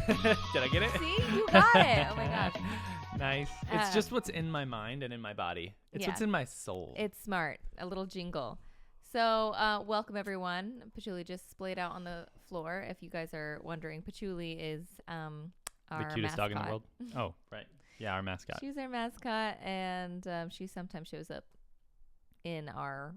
Did I get it? See, you got it. Oh my gosh. Nice. It's just what's in my mind and in my body. It's what's in my soul. It's smart. A little jingle. So welcome, everyone. Patchouli just splayed out on the floor. If you guys are wondering, Patchouli is our the cutest mascot. dog in the world. Oh, right. Yeah, our mascot. She's our mascot, and she sometimes shows up in our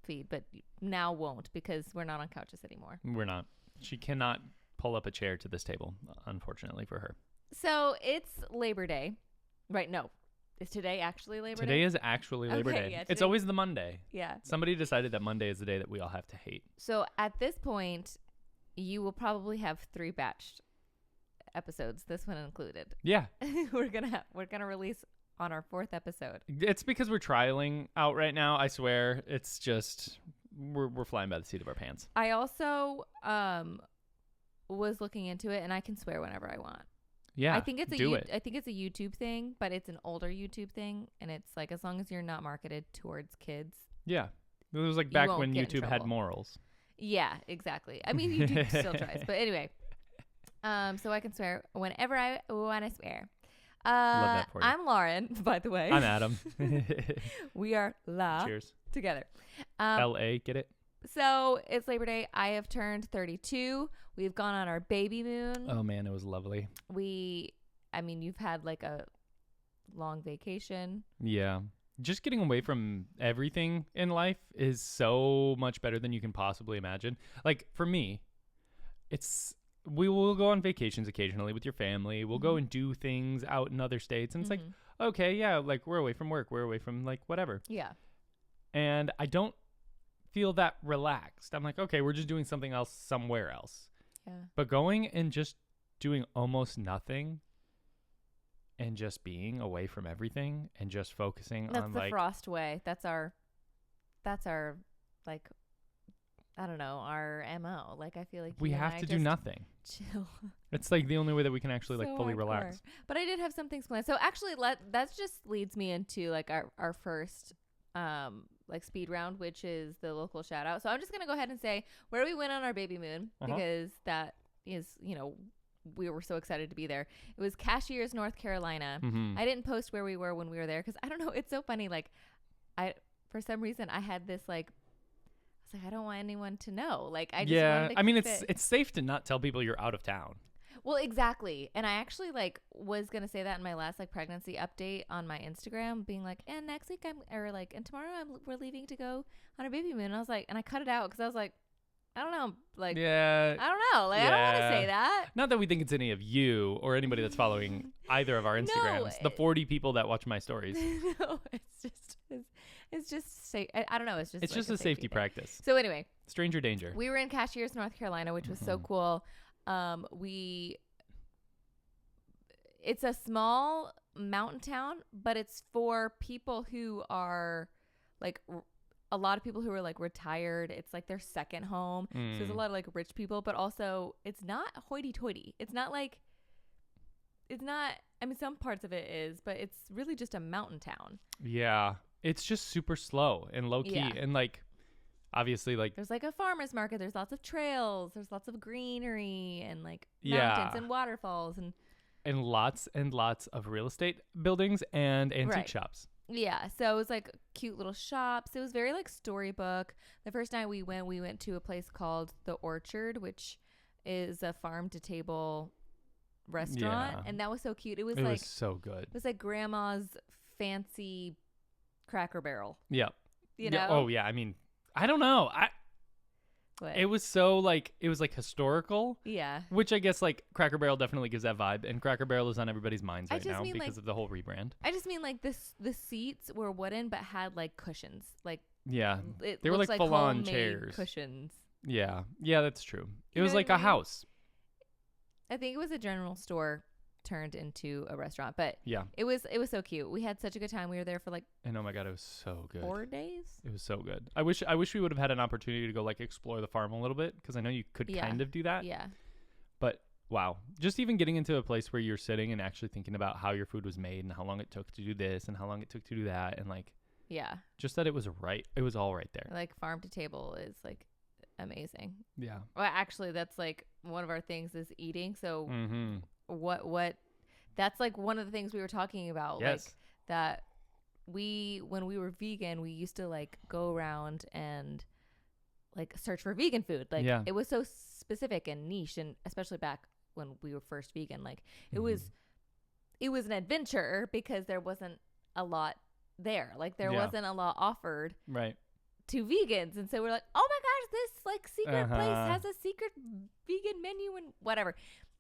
feed, but now won't because we're not on couches anymore. We're not. She cannot pull up a chair to this table, unfortunately for her. So it's Labor Day. Right, no. Is today actually Labor Day? Today is actually Labor Day. Yeah, it's always the Monday. Yeah. Somebody decided that Monday is the day that we all have to hate. So at this point, you will probably have 3 batched episodes, this one included. Yeah. we're gonna release on our 4th episode. It's because we're trialing out right now. I swear. It's just we're flying by the seat of our pants. I also was looking into it, and I can swear whenever I want. Yeah, I think it's I think it's a YouTube thing, but it's an older YouTube thing, and it's like as long as you're not marketed towards kids. Yeah, it was like back when YouTube had morals. Yeah, exactly. I mean, YouTube still tries, but anyway. So I can swear whenever I want to swear. Love that for you. I'm Lauren, by the way. I'm Adam. We are Cheers together. LA, get it? So it's Labor Day. I have turned 32. We've gone on our baby moon. Oh man, it was lovely. You've had like a long vacation. Yeah. Just getting away from everything in life is so much better than you can possibly imagine. Like for me, we will go on vacations occasionally with your family. We'll go and do things out in other states. And it's like, okay, yeah, like we're away from work. We're away from like whatever. Yeah. And I don't feel that relaxed. I'm like, okay, we're just doing something else somewhere else. Yeah. But going and just doing almost nothing and just being away from everything and just focusing That's on the like Frost way. That's our like, I don't know, our MO. Like I feel like we have to do nothing. Chill. It's like the only way that we can actually like So fully hardcore. relax. But I did have some things planned. So actually that just leads me into like our first like speed round, which is the local shout out. So I'm just going to go ahead and say where we went on our baby moon because that is, we were so excited to be there. It was Cashiers, North Carolina. I didn't post where we were when we were there because I don't know. It's so funny. Like for some reason I had this like, I was like, I don't want anyone to know. Like I just wanted to keep it's safe to not tell people you're out of town. Well, exactly. And I actually like was going to say that in my last like pregnancy update on my Instagram, being like, and next week and tomorrow we're leaving to go on our baby moon. And I was like, and I cut it out because I was like, I don't know. Like, yeah, I don't know. Like, I don't want to say that. Not that we think it's any of you or anybody that's following either of our Instagrams. The 40 people that watch my stories. No, it's just safe. I don't know. It's just a safety practice. So anyway, stranger danger. We were in Cashiers, North Carolina, which was so cool. It's a small mountain town, but it's for people who are like a lot of people who are like retired. It's like their second home. So there's a lot of like rich people, but also it's not hoity toity. I mean, some parts of it is, but it's really just a mountain town. Yeah. It's just super slow and low key. And like, obviously, like there's like a farmer's market. There's lots of trails. There's lots of greenery and like mountains and waterfalls and lots of real estate buildings and antique shops. Yeah. So it was like cute little shops. It was very like storybook. The first night we went to a place called The Orchard, which is a farm to table restaurant. And that was so cute. It was so good. It was like grandma's fancy Cracker Barrel. Yeah. You know? Oh yeah. I mean, I don't know. It was so like, it was like historical. Yeah. Which I guess like Cracker Barrel definitely gives that vibe. And Cracker Barrel is on everybody's minds right now because of the whole rebrand. I just mean like the seats were wooden but had like cushions. Like yeah. They were like full on chairs. Cushions. Yeah. Yeah, that's true. It was like a house. I think it was a general store turned into a restaurant, but yeah, it was so cute. We had such a good time. We were there for like, and oh my god, it was so good. 4 days. It was so good. I wish we would have had an opportunity to go like explore the farm a little bit, because I know you could kind of do that. Yeah. But wow, just even getting into a place where you're sitting and actually thinking about how your food was made and how long it took to do this and how long it took to do that, and like yeah, just that it was all right there. Like farm to table is like amazing. Yeah. Well, actually, that's like one of our things is eating. So Mm-hmm. what that's like one of the things we were talking about. Yes. Like that when we were vegan, we used to like go around and like search for vegan food. Like Yeah. it was so specific and niche, and especially back when we were first vegan, like it was an adventure because there wasn't a lot there. Like there wasn't a lot offered Right. to vegans, and so we're like, oh my gosh, this like secret place has a secret vegan menu and whatever.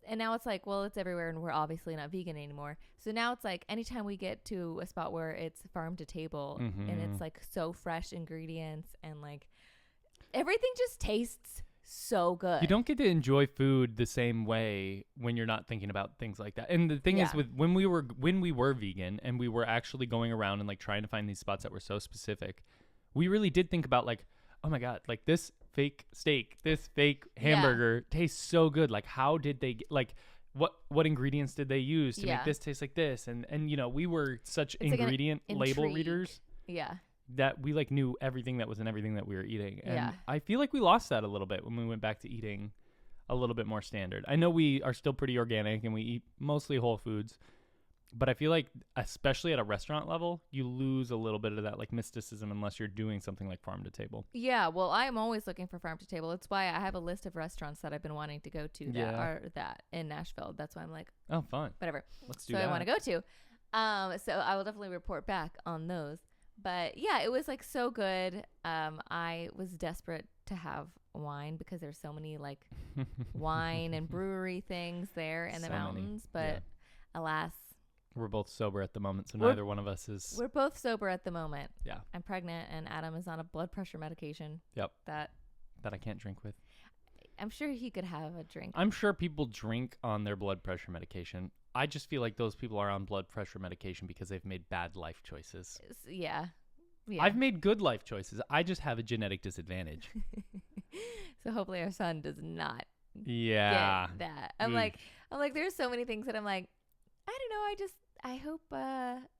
And now it's like, well, it's everywhere, and we're obviously not vegan anymore. So now it's like anytime we get to a spot where it's farm to table and it's like so fresh ingredients and like everything just tastes so good. You don't get to enjoy food the same way when you're not thinking about things like that. And the thing is, with when we were vegan and we were actually going around and like trying to find these spots that were so specific, we really did think about like, oh my God, like this fake steak, this fake hamburger tastes so good. Like how did they get, like what ingredients did they use to make this taste like this? And you know, we were such it's ingredient like label intrigue. readers. Yeah. That we like knew everything that was in everything that we were eating. And I feel like we lost that a little bit when we went back to eating a little bit more standard. I know we are still pretty organic and we eat mostly whole foods, but I feel like especially at a restaurant level, you lose a little bit of that like mysticism unless you're doing something like farm to table. Yeah, well, I am always looking for farm to table. It's why I have a list of restaurants that I've been wanting to go to that are that in Nashville. That's why I'm like, oh, fun. Whatever. Let's do that. that. I want to go to. So I will definitely report back on those. But yeah, it was like so good. I was desperate to have wine because there's so many like wine and brewery things there in the mountains. But alas, we're both sober at the moment, so neither one of us is. We're both sober at the moment. Yeah. I'm pregnant, and Adam is on a blood pressure medication. Yep. That I can't drink with. I'm sure he could have a drink. I'm sure people drink on their blood pressure medication. I just feel like those people are on blood pressure medication because they've made bad life choices. Yeah. I've made good life choices. I just have a genetic disadvantage. So hopefully our son does not get that. I'm like, there's so many things that I'm like, I don't know.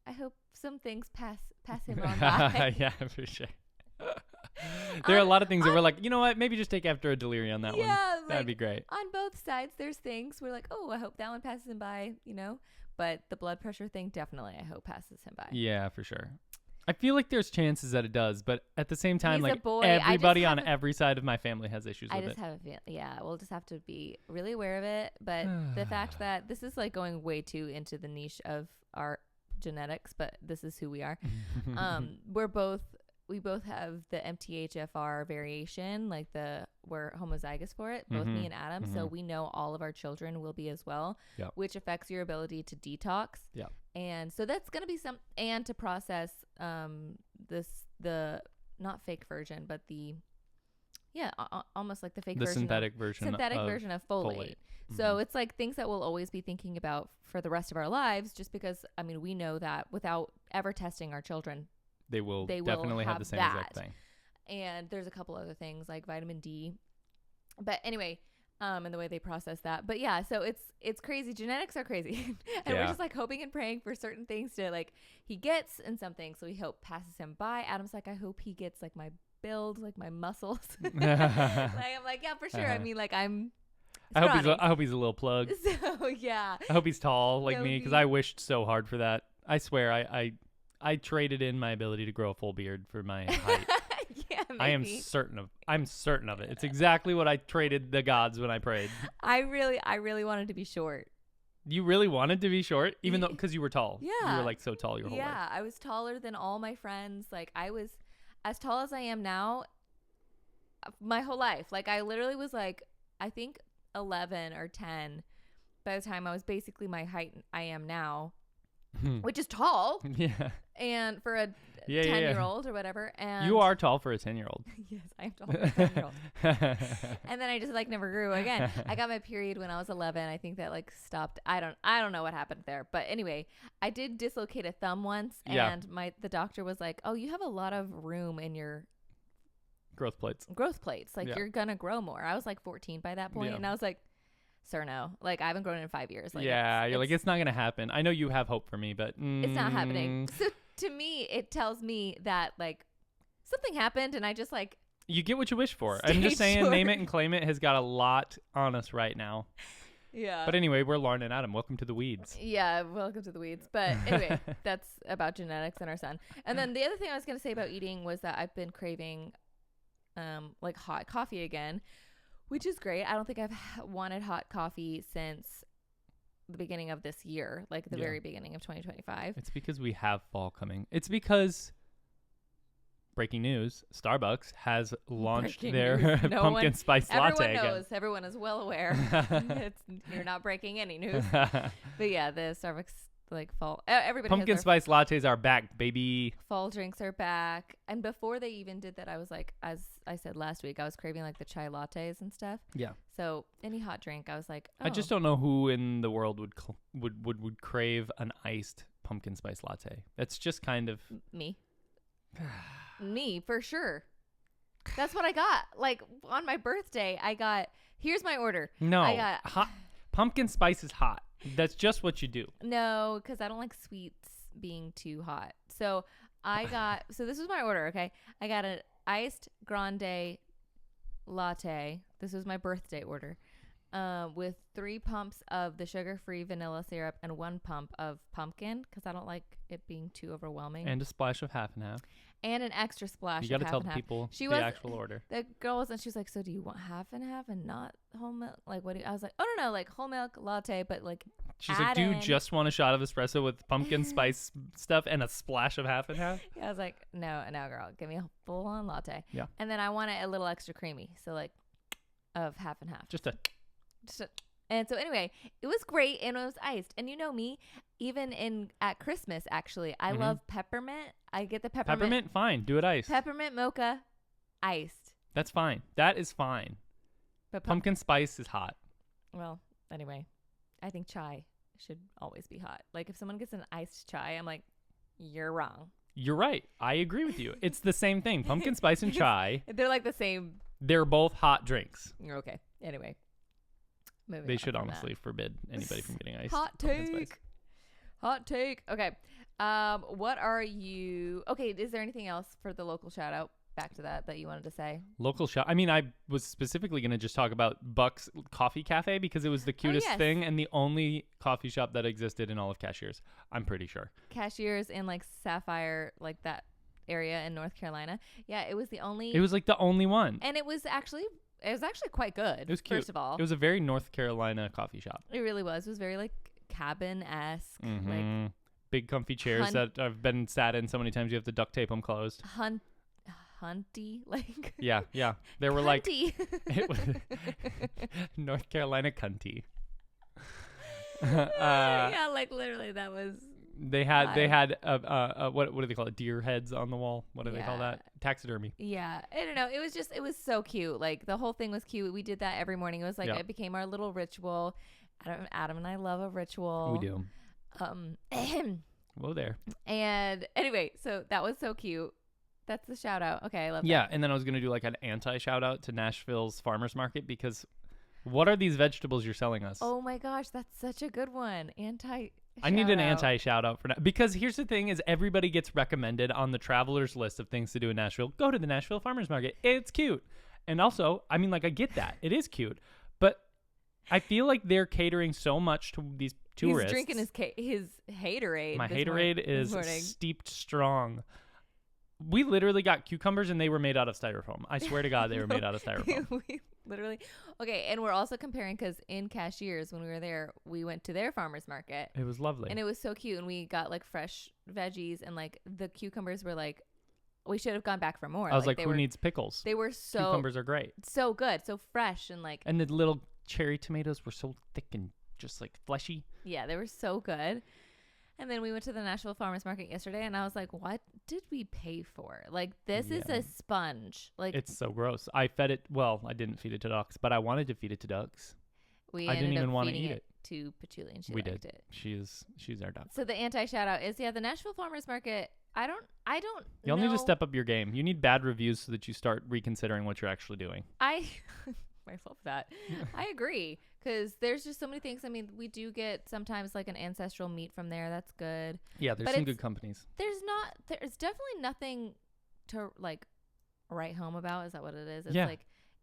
I hope some things pass him on by. Yeah, for sure. There are a lot of things that we're like, you know what? Maybe just take after a DeLeary on that one. That'd be great. On both sides, there's things we're like, oh, I hope that one passes him by, you know. But the blood pressure thing, definitely, I hope passes him by. Yeah, for sure. I feel like there's chances that it does, but at the same time, He's like a boy. everybody on every side of my family has issues with it. I just have a feeling, we'll just have to be really aware of it. But the fact that this is like going way too into the niche of our genetics, but this is who we are. We both have the MTHFR variation, like we're homozygous for it, both me and Adam. So we know all of our children will be as well, which affects your ability to detox. Yeah. And so that's going to be and to process the not fake version, but almost like the fake version. Synthetic version of folate. So it's like things that we'll always be thinking about for the rest of our lives, just because, I mean, we know that without ever testing our children, they will definitely have the same exact thing. And there's a couple other things like vitamin D. But anyway, and the way they process that. But yeah, so it's crazy. Genetics are crazy. And we're just like hoping and praying for certain things to like he gets and something. So we hope passes him by. Adam's like, I hope he gets like my build, like my muscles. Like I'm like, yeah, for sure. I mean, like I hope he's a little plug. So yeah. I hope he's tall like me, because I wished so hard for that. I swear I traded in my ability to grow a full beard for my height. Yeah, maybe. I'm certain of it. It's exactly what I traded the gods when I prayed. I really wanted to be short. You really wanted to be short, even though because you were tall. Yeah, you were like so tall your whole life. Yeah, I was taller than all my friends. Like I was as tall as I am now. My whole life, like I literally was like I think 11 or 10 by the time I was basically my height I am now. Which is tall. Yeah. And for a 10-year-old or whatever. And you are tall for a 10-year-old. Yes, I am tall for a 10-year-old. And then I just like never grew again. I got my period when I was 11. I think that like stopped. I don't know what happened there. But anyway, I did dislocate a thumb once, and the doctor was like, "Oh, you have a lot of room in your growth plates. Like you're gonna grow more." I was like 14 by that point, and I was like, sir, no. Like, I haven't grown in 5 years. Like, it's not going to happen. I know you have hope for me, but it's not happening. So to me, it tells me that, like, something happened and I just, like, You get what you wish for. I'm just saying, short. Name It and Claim It has got a lot on us right now. Yeah. But anyway, we're Lauren and Adam. Welcome to the weeds. Yeah, welcome to the weeds. But anyway, that's about genetics and our son. And then the other thing I was going to say about eating was that I've been craving like hot coffee again, which is great. I don't think I've wanted hot coffee since the beginning of this year, like the very beginning of 2025. It's because we have fall coming. It's because, breaking news, Starbucks has launched their pumpkin spice latte Everyone knows. again. Everyone is well aware. You're not breaking any news. But yeah, the Starbucks like fall. Everybody Pumpkin has their spice lattes are back, baby. fall drinks are back. And before they even did that, I was like, as I said last week, I was craving like the chai lattes and stuff. Yeah. So any hot drink, I was like, oh. I just don't know who in the world would crave an iced pumpkin spice latte. That's just kind of me. Me for sure. That's what I got. Like on my birthday, I got. Here's my order. No, I got hot pumpkin spice is hot. That's just what you do. No, because I don't like sweets being too hot. So I got. So this was my order. Okay, I got an iced grande latte. This was my birthday order. With 3 pumps of the sugar-free vanilla syrup and 1 pump of pumpkin because I don't like it being too overwhelming. And a splash of half and half. And an extra splash. You got to tell the half. people She the was, actual order. The girl wasn't. She was like, "So do you want half and half and not whole milk? Like what? I was like, "Oh no, like whole milk latte, but like." She's like, "Do you just want a shot of espresso with pumpkin spice stuff and a splash of half and half?" Yeah, I was like, "No, girl, give me a full-on latte." Yeah. And then I want it a little extra creamy, so like, of half and half. Just a. And so anyway, it was great and it was iced. And you know me, even at Christmas, actually, I love peppermint. I get the peppermint. Peppermint, fine. Do it iced. Peppermint mocha, iced. That's fine. That is fine. But pumpkin spice is hot. Well, anyway, I think chai should always be hot. Like if someone gets an iced chai, I'm like, you're wrong. You're right. I agree with you. It's the same thing. Pumpkin spice and chai. They're like the same. They're both hot drinks. Okay. Anyway. They should honestly forbid anybody from getting iced. Hot take. Hot take. Okay. What are you? Okay. Is there anything else for the local shout out? Back to that you wanted to say. Local shop. I mean, I was specifically going to just talk about Buck's Coffee Cafe because it was the cutest thing and the only coffee shop that existed in all of Cashiers. I'm pretty sure. Cashiers in like Sapphire, like that area in North Carolina. Yeah, it was the only. It was like the only one. And it was actually quite good. It was cute. First of all, it was a very North Carolina coffee shop. It really was. It was very like cabin-esque. Like big comfy chairs that I've been sat in so many times you have to duct tape them closed. Hunty, like yeah. There were cunty. It was North Carolina cunty. Yeah, like literally that was. They had what do they call it? Deer heads on the wall. What do they call that? Taxidermy. Yeah, I don't know. It was so cute. Like the whole thing was cute. We did that every morning. It was like it became our little ritual. Adam and I love a ritual. We do. Whoa there. And anyway, so that was so cute. That's the shout out. Okay, I love that. Yeah, and then I was going to do like an anti shout out to Nashville's farmers market because what are these vegetables you're selling us? Oh my gosh, that's such a good one. I need an anti shout out for now because here's the thing is everybody gets recommended on the traveler's list of things to do in Nashville. Go to the Nashville farmers market. It's cute. And also, I mean, like I get that. It is cute. But I feel like they're catering so much to these tourists. He's drinking his haterade. My haterade is steeped strong. We literally got cucumbers and they were made out of styrofoam. I swear to God, they were made out of styrofoam. We literally. Okay, and we're also comparing because in Cashiers, when we were there, we went to their farmer's market. It was lovely. And it was so cute. And we got like fresh veggies and like the cucumbers were like, we should have gone back for more. I was like who needs pickles? They were so. Cucumbers are great. So good. So fresh and like. And the little cherry tomatoes were so thick and just like fleshy. Yeah, they were so good. And then we went to the Nashville Farmers Market yesterday, and I was like, "What did we pay for? Like, this is a sponge. Like, it's so gross." I fed it. Well, I didn't feed it to ducks, but I wanted to feed it to ducks. I didn't even want to eat it to Patchouli, and she liked it. She's our duck. So the anti shout out is the Nashville Farmers Market. I don't. You'll need to step up your game. You need bad reviews so that you start reconsidering what you're actually doing. I love that. I agree. Because there's just so many things. I mean, we do get sometimes like an ancestral meat from there. That's good. Yeah, there's some good companies. There's definitely nothing to like write home about. Is that what it is? Yeah.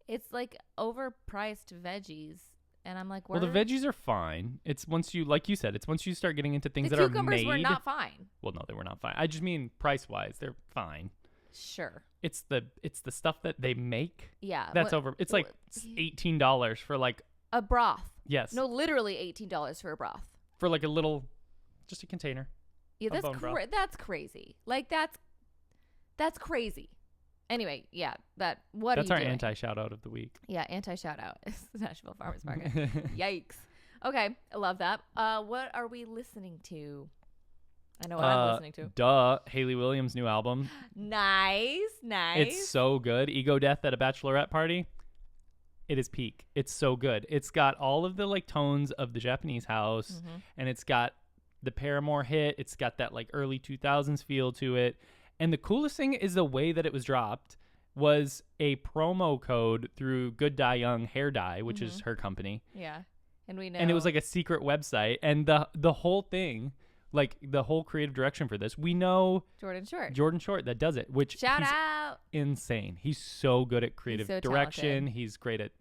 It's like overpriced veggies. And I'm like, well, the veggies are fine. It's once you, like you said, it's once you start getting into things the that are cucumbers made. were not fine. Well, no, they were not fine. I just mean price-wise, they're fine. Sure. It's the stuff that they make. Yeah. That's over. It's like $18 for like a broth. Yes. No, literally $18 for a broth. For like a little, just a container. Yeah, that's crazy. Like that's crazy. Anyway, yeah, that's our anti-shout out of the week. Yeah, anti-shout out is the Nashville Farmers Market. Yikes. Okay, I love that. What are we listening to? I know what I'm listening to. Duh, Hayley Williams' new album. Nice. It's so good. Ego Death at a Bachelorette Party. It is peak. It's so good. It's got all of the like tones of the Japanese house, and it's got the Paramore hit. It's got that like early 2000s feel to it. And the coolest thing is the way that it was dropped was a promo code through Good Dye Young Hair Dye, which is her company. Yeah. And we know. And it was like a secret website. And the whole thing, like the whole creative direction for this, we know Jordan Short that does it, which shout out. Insane. He's so good at creative direction. Talented. He's great at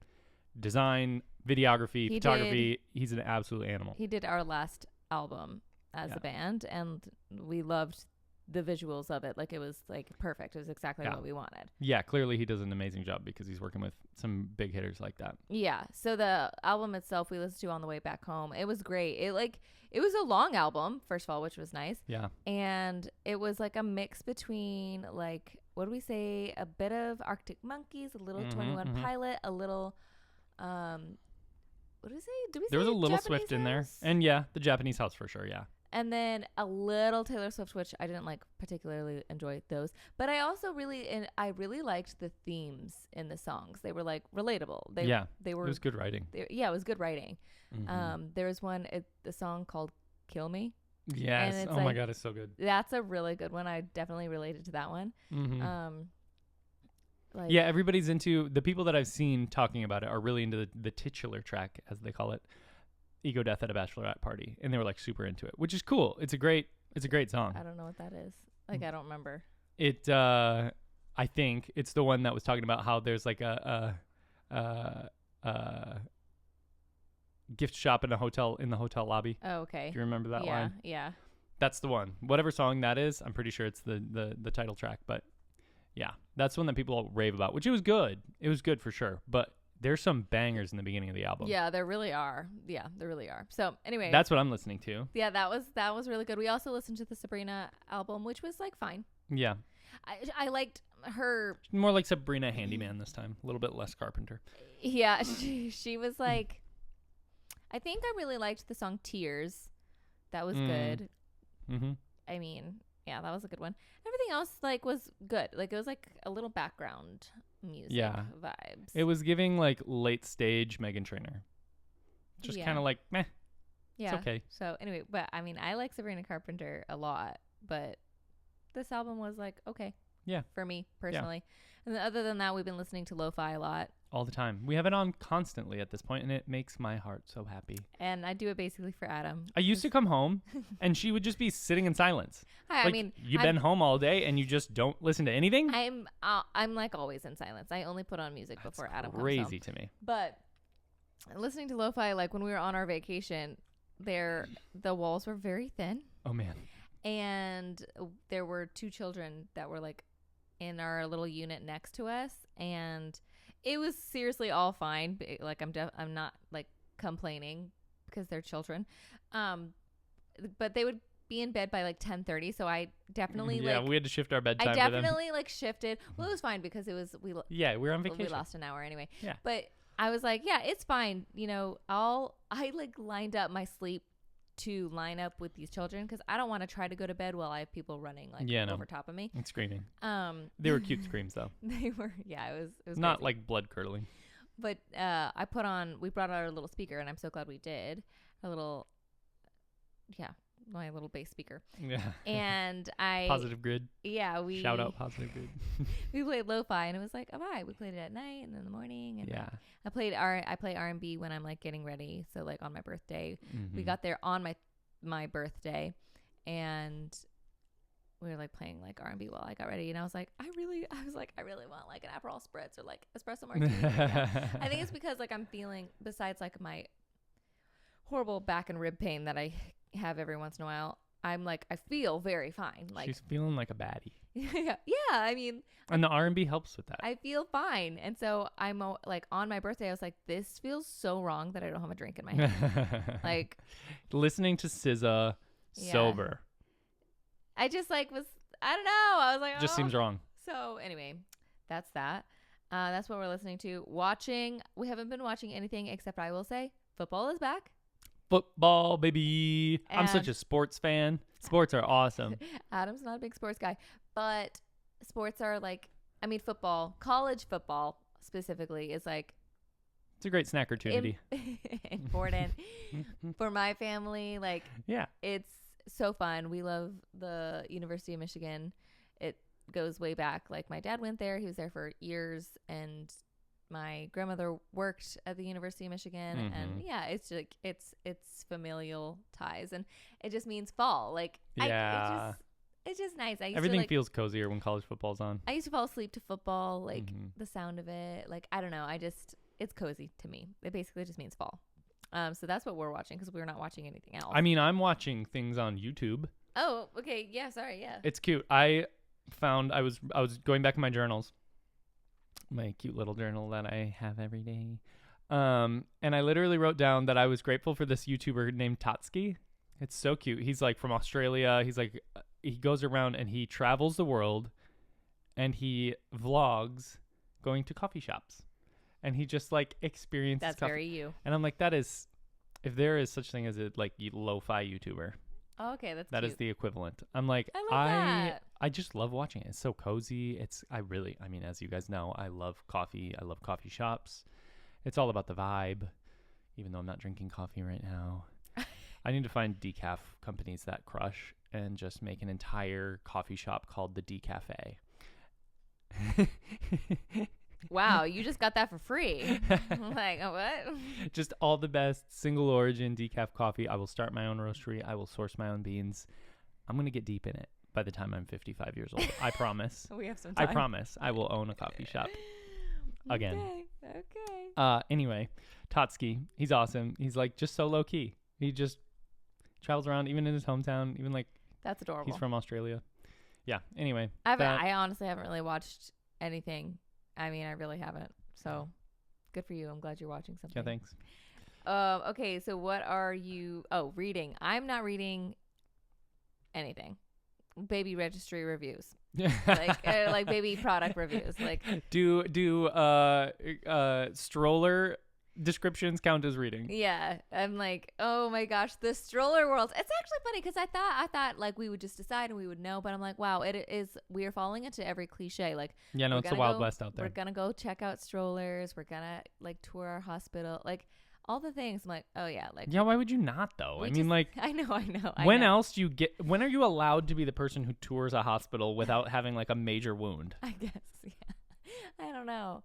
design, videography, photography. He's an absolute animal. He did our last album as a band, and we loved the visuals of it. Like it was like perfect. It was exactly what we wanted. Yeah, clearly he does an amazing job because he's working with some big hitters like that. Yeah. So the album itself we listened to on the way back home. It was great. It was a long album, first of all, which was nice. Yeah. And it was like a mix between like, what do we say? A bit of Arctic Monkeys, a little 21 Pilot, a little what did we say? There was a little Japanese Swift in there. house? And yeah, the Japanese house for sure, yeah. And then a little Taylor Swift, which I didn't like particularly enjoy those. But I also really liked the themes in the songs. They were like relatable. They were. It was good writing. It was good writing. There was the song called "Kill Me." Yes. Oh my God, it's so good. That's a really good one. I definitely related to that one. Yeah, everybody's into the people that I've seen talking about it are really into the titular track, as they call it. Ego Death at a Bachelorette Party, and they were like super into it, which is cool. It's a great song. I don't know what that is. Like I don't remember. It I think it's the one that was talking about how there's like a gift shop in the hotel lobby. Oh, okay. Do you remember that line? Yeah. That's the one. Whatever song that is, I'm pretty sure it's the title track, but yeah, that's one that people rave about, which it was good. It was good for sure, but there's some bangers in the beginning of the album. Yeah, there really are. Yeah, there really are. So anyway, that's what I'm listening to. Yeah, that was really good. We also listened to the Sabrina album, which was like fine. Yeah, I liked her more like Sabrina Handyman this time, a little bit less Carpenter. Yeah, she was like, I think I really liked the song Tears. That was good. I mean, yeah, that was a good one. Everything else like was good. Like it was like a little background music vibes. It was giving like late stage Meghan Trainor. Just kind of like meh. Yeah. It's okay. So anyway, but I mean, I like Sabrina Carpenter a lot, but this album was like okay. Yeah. For me personally. And then other than that, we've been listening to lo-fi a lot. All the time. We have it on constantly at this point, and it makes my heart so happy. And I do it basically for Adam. I used to come home, and she would just be sitting in silence. Hi, like, I mean, you've been home all day, and you just don't listen to anything? I'm like always in silence. I only put on music before Adam comes home. Crazy to me. But listening to lo-fi, like when we were on our vacation, the walls were very thin. Oh, man. And there were two children that were like in our little unit next to us, and it was seriously all fine. Like I'm not like complaining because they're children, but they would be in bed by like 10:30. So I definitely we had to shift our bedtime. I definitely like shifted. Well, it was fine because it was we were on vacation. We lost an hour anyway. Yeah, but I was like, yeah, it's fine. You know, I like lined up my sleep to line up with these children because I don't want to try to go to bed while I have people running like over top of me and screaming. They were cute screams though. They were, yeah. It was not crazy. like blood curdling. But we brought out our little speaker, and I'm so glad we did. My little bass speaker. Yeah. And Positive Grid. Yeah, we shout out Positive Grid. We played lo-fi, and it was like, oh, hi. We played it at night and in the morning. And yeah. I play R&B when I'm like getting ready. So like on my birthday, we got there on my birthday, and we were like playing like R&B while I got ready, and I was like, I really want like an Aperol spritz or like espresso martini. I think it's because like I'm feeling, besides like my horrible back and rib pain that I have every once in a while, I'm like, I feel very fine. Like she's feeling like a baddie. yeah, I mean, and the R&B helps with that. I feel fine, and so I'm like on my birthday, I was like, this feels so wrong that I don't have a drink in my hand. Like listening to SZA sober. I just like I don't know. I was like, just seems wrong. So anyway, that's that. That's what we're listening to. Watching. We haven't been watching anything except I will say football is back. Football, baby. And I'm such a sports fan. Sports are awesome. Adam's not a big sports guy, but sports are like, I mean, football, college football specifically is like. It's a great snack opportunity. Important for my family. Like, yeah, it's so fun. We love the University of Michigan. It goes way back. Like my dad went there. He was there for years, and my grandmother worked at the University of Michigan. And yeah, it's like it's familial ties, and it just means fall. Like yeah, it's just nice. Everything feels cozier when college football's on. I used to fall asleep to football, like the sound of it. Like I don't know. It's cozy to me. It basically just means fall. So that's what we're watching because we're not watching anything else. I mean, I'm watching things on YouTube. Oh, okay. Yeah, sorry. Yeah. It's cute. I was going back in my journals, my cute little journal that I have every day. And I literally wrote down that I was grateful for this YouTuber named Tatsuki. It's so cute. He's like from Australia. He's like, he goes around and he travels the world and he vlogs going to coffee shops. And he just like experiences That's coffee. Very you. And I'm like, that is, if there is such thing as a like lo-fi YouTuber. Oh, okay, that's that cute. is the equivalent. I'm like, I just love watching it. It's so cozy. I mean, as you guys know, I love coffee. I love coffee shops. It's all about the vibe, even though I'm not drinking coffee right now. I need to find decaf companies that crush and just make an entire coffee shop called the Decafe. Wow, you just got that for free. Like, what? Just all the best single origin decaf coffee. I will start my own roastery. I will source my own beans. I'm going to get deep in it by the time I'm 55 years old. I promise. We have some time. I promise I will own a coffee shop again. Okay. Anyway, Tatsuki, he's awesome. He's like just so low key. He just travels around even in his hometown, even like that's adorable. He's from Australia. Yeah. Anyway, I honestly haven't really watched anything. I mean, I really haven't. So good for you. I'm glad you're watching something. Yeah, thanks. Okay, so what are you... Oh, reading. I'm not reading anything. Baby registry reviews. like baby product reviews. Like do stroller descriptions count as reading? Yeah, I'm like, oh my gosh, the stroller world. It's actually funny because I thought like we would just decide and we would know, but I'm like, wow, we are falling into every cliche. Like, yeah, no, it's the Wild West out there. We're gonna go check out strollers. We're gonna like tour our hospital, like all the things. I'm like, oh yeah, like yeah. Why would you not though? I mean, like, I know. When else do you get? When are you allowed to be the person who tours a hospital without having like a major wound? I guess, yeah. I don't know,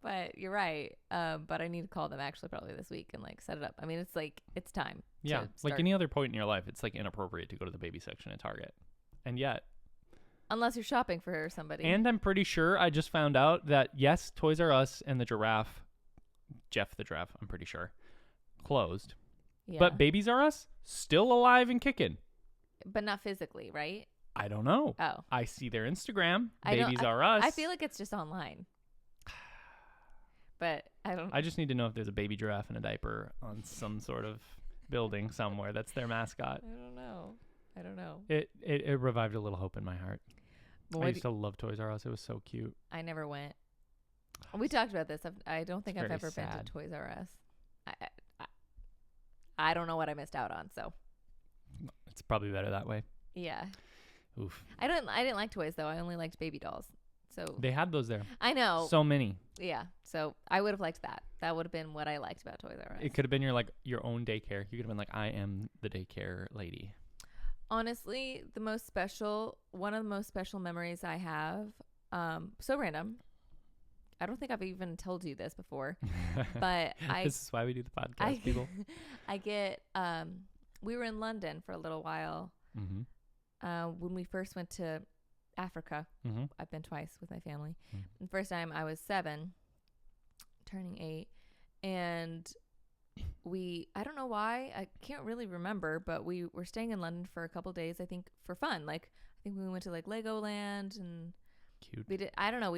but you're right. But I need to call them actually probably this week and like set it up. I mean, it's like, it's time. Yeah. Like any other point in your life, it's like inappropriate to go to the baby section at Target. And yet. Unless you're shopping for somebody. And I'm pretty sure I just found out that yes, Toys R Us and the giraffe, Jeff the giraffe, I'm pretty sure, closed. Yeah. But Babies R Us, still alive and kicking. But not physically, right? I don't know. Oh. I see their Instagram. Babies R Us. I feel like it's just online. But I don't. I just need to know if there's a baby giraffe in a diaper on some sort of building somewhere. That's their mascot. I don't know. It revived a little hope in my heart. Well, I used to love Toys R Us. It was so cute. I never went. We talked about this. I don't think I've ever been to Toys R Us. I don't know what I missed out on. So. It's probably better that way. Yeah. Oof. I didn't like toys though. I only liked baby dolls. So they had those there. I know. So many. Yeah. So I would have liked that. That would have been what I liked about Toys R Us. It could have been your own daycare. You could have been like, I am the daycare lady. Honestly, one of the most special memories I have, so random. I don't think I've even told you this before, but this is why we do the podcast, people. we were in London for a little while. Mm-hmm. when we first went to Africa. Mm-hmm. I've been twice with my family. The first time I was 7, turning 8, and I don't know why, I can't really remember, but we were staying in London for a couple days, I think, for fun. Like, I think we went to like Legoland, and Cute. we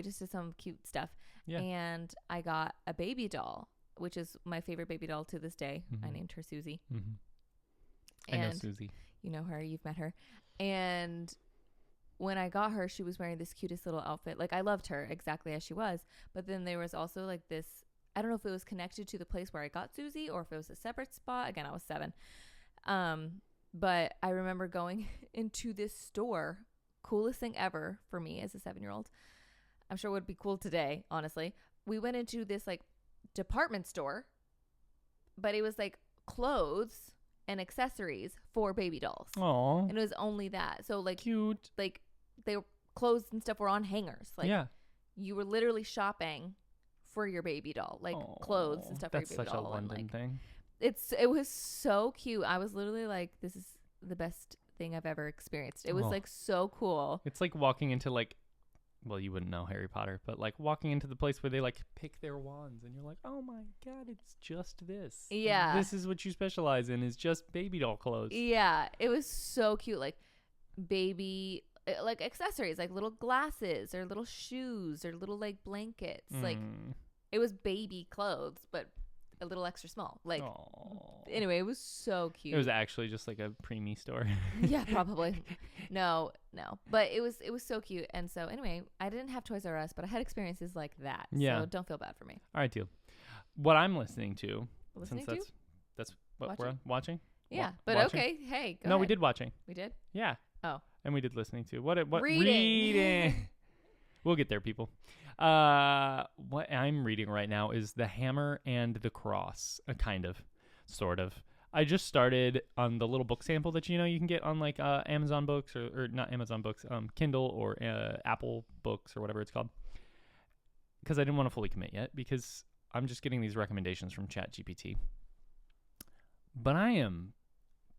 just did some cute stuff. Yeah. And I got a baby doll, which is my favorite baby doll to this day. I named her Susie. I know Susie. You know her, you've met her. And when I got her, she was wearing this cutest little outfit. Like, I loved her exactly as she was. But then there was also like this, I don't know if it was connected to the place where I got Susie or if it was a separate spot. Again, I was 7. But I remember going into this store, coolest thing ever for me as a 7-year-old. I'm sure it would be cool today, honestly. We went into this like department store, but it was like clothes and accessories for baby dolls. Aww. And it was only that. So like Cute. like they were clothes and stuff were on hangers. Like Yeah. you were literally shopping for your baby doll, like clothes and stuff for your baby That's such doll. a London and, like, thing. it was so cute. I was literally like, this is the best thing I've ever experienced. It was like so cool. It's like walking into like, well, you wouldn't know Harry Potter, but like walking into the place where they like pick their wands and you're like, oh my God, it's just this. Yeah. This is what you specialize in, is just baby doll clothes. Yeah. It was so cute. Like baby, like accessories, like little glasses or little shoes or little like blankets. Like it was baby clothes, but a little extra small. Like, anyway, it was so cute. It was actually just like a preemie store. Yeah, probably. No, but it was so cute. And so anyway, I didn't have Toys R Us, but I had experiences like that. Yeah. So don't feel bad for me. All right, deal. What I'm listening to, Listening since to? that's what Watching? we're on, watching. Yeah, but watching? okay. Hey, go No, ahead. we did watching. We did? Yeah. Oh. And we did listening to. What Reading. We'll get there, people. What I'm reading right now is The Hammer and the Cross, kind of, sort of. I just started on the little book sample that you can get on like Amazon Books or not Amazon Books, Kindle or Apple Books or whatever it's called. Because I didn't want to fully commit yet, because I'm just getting these recommendations from ChatGPT. But I am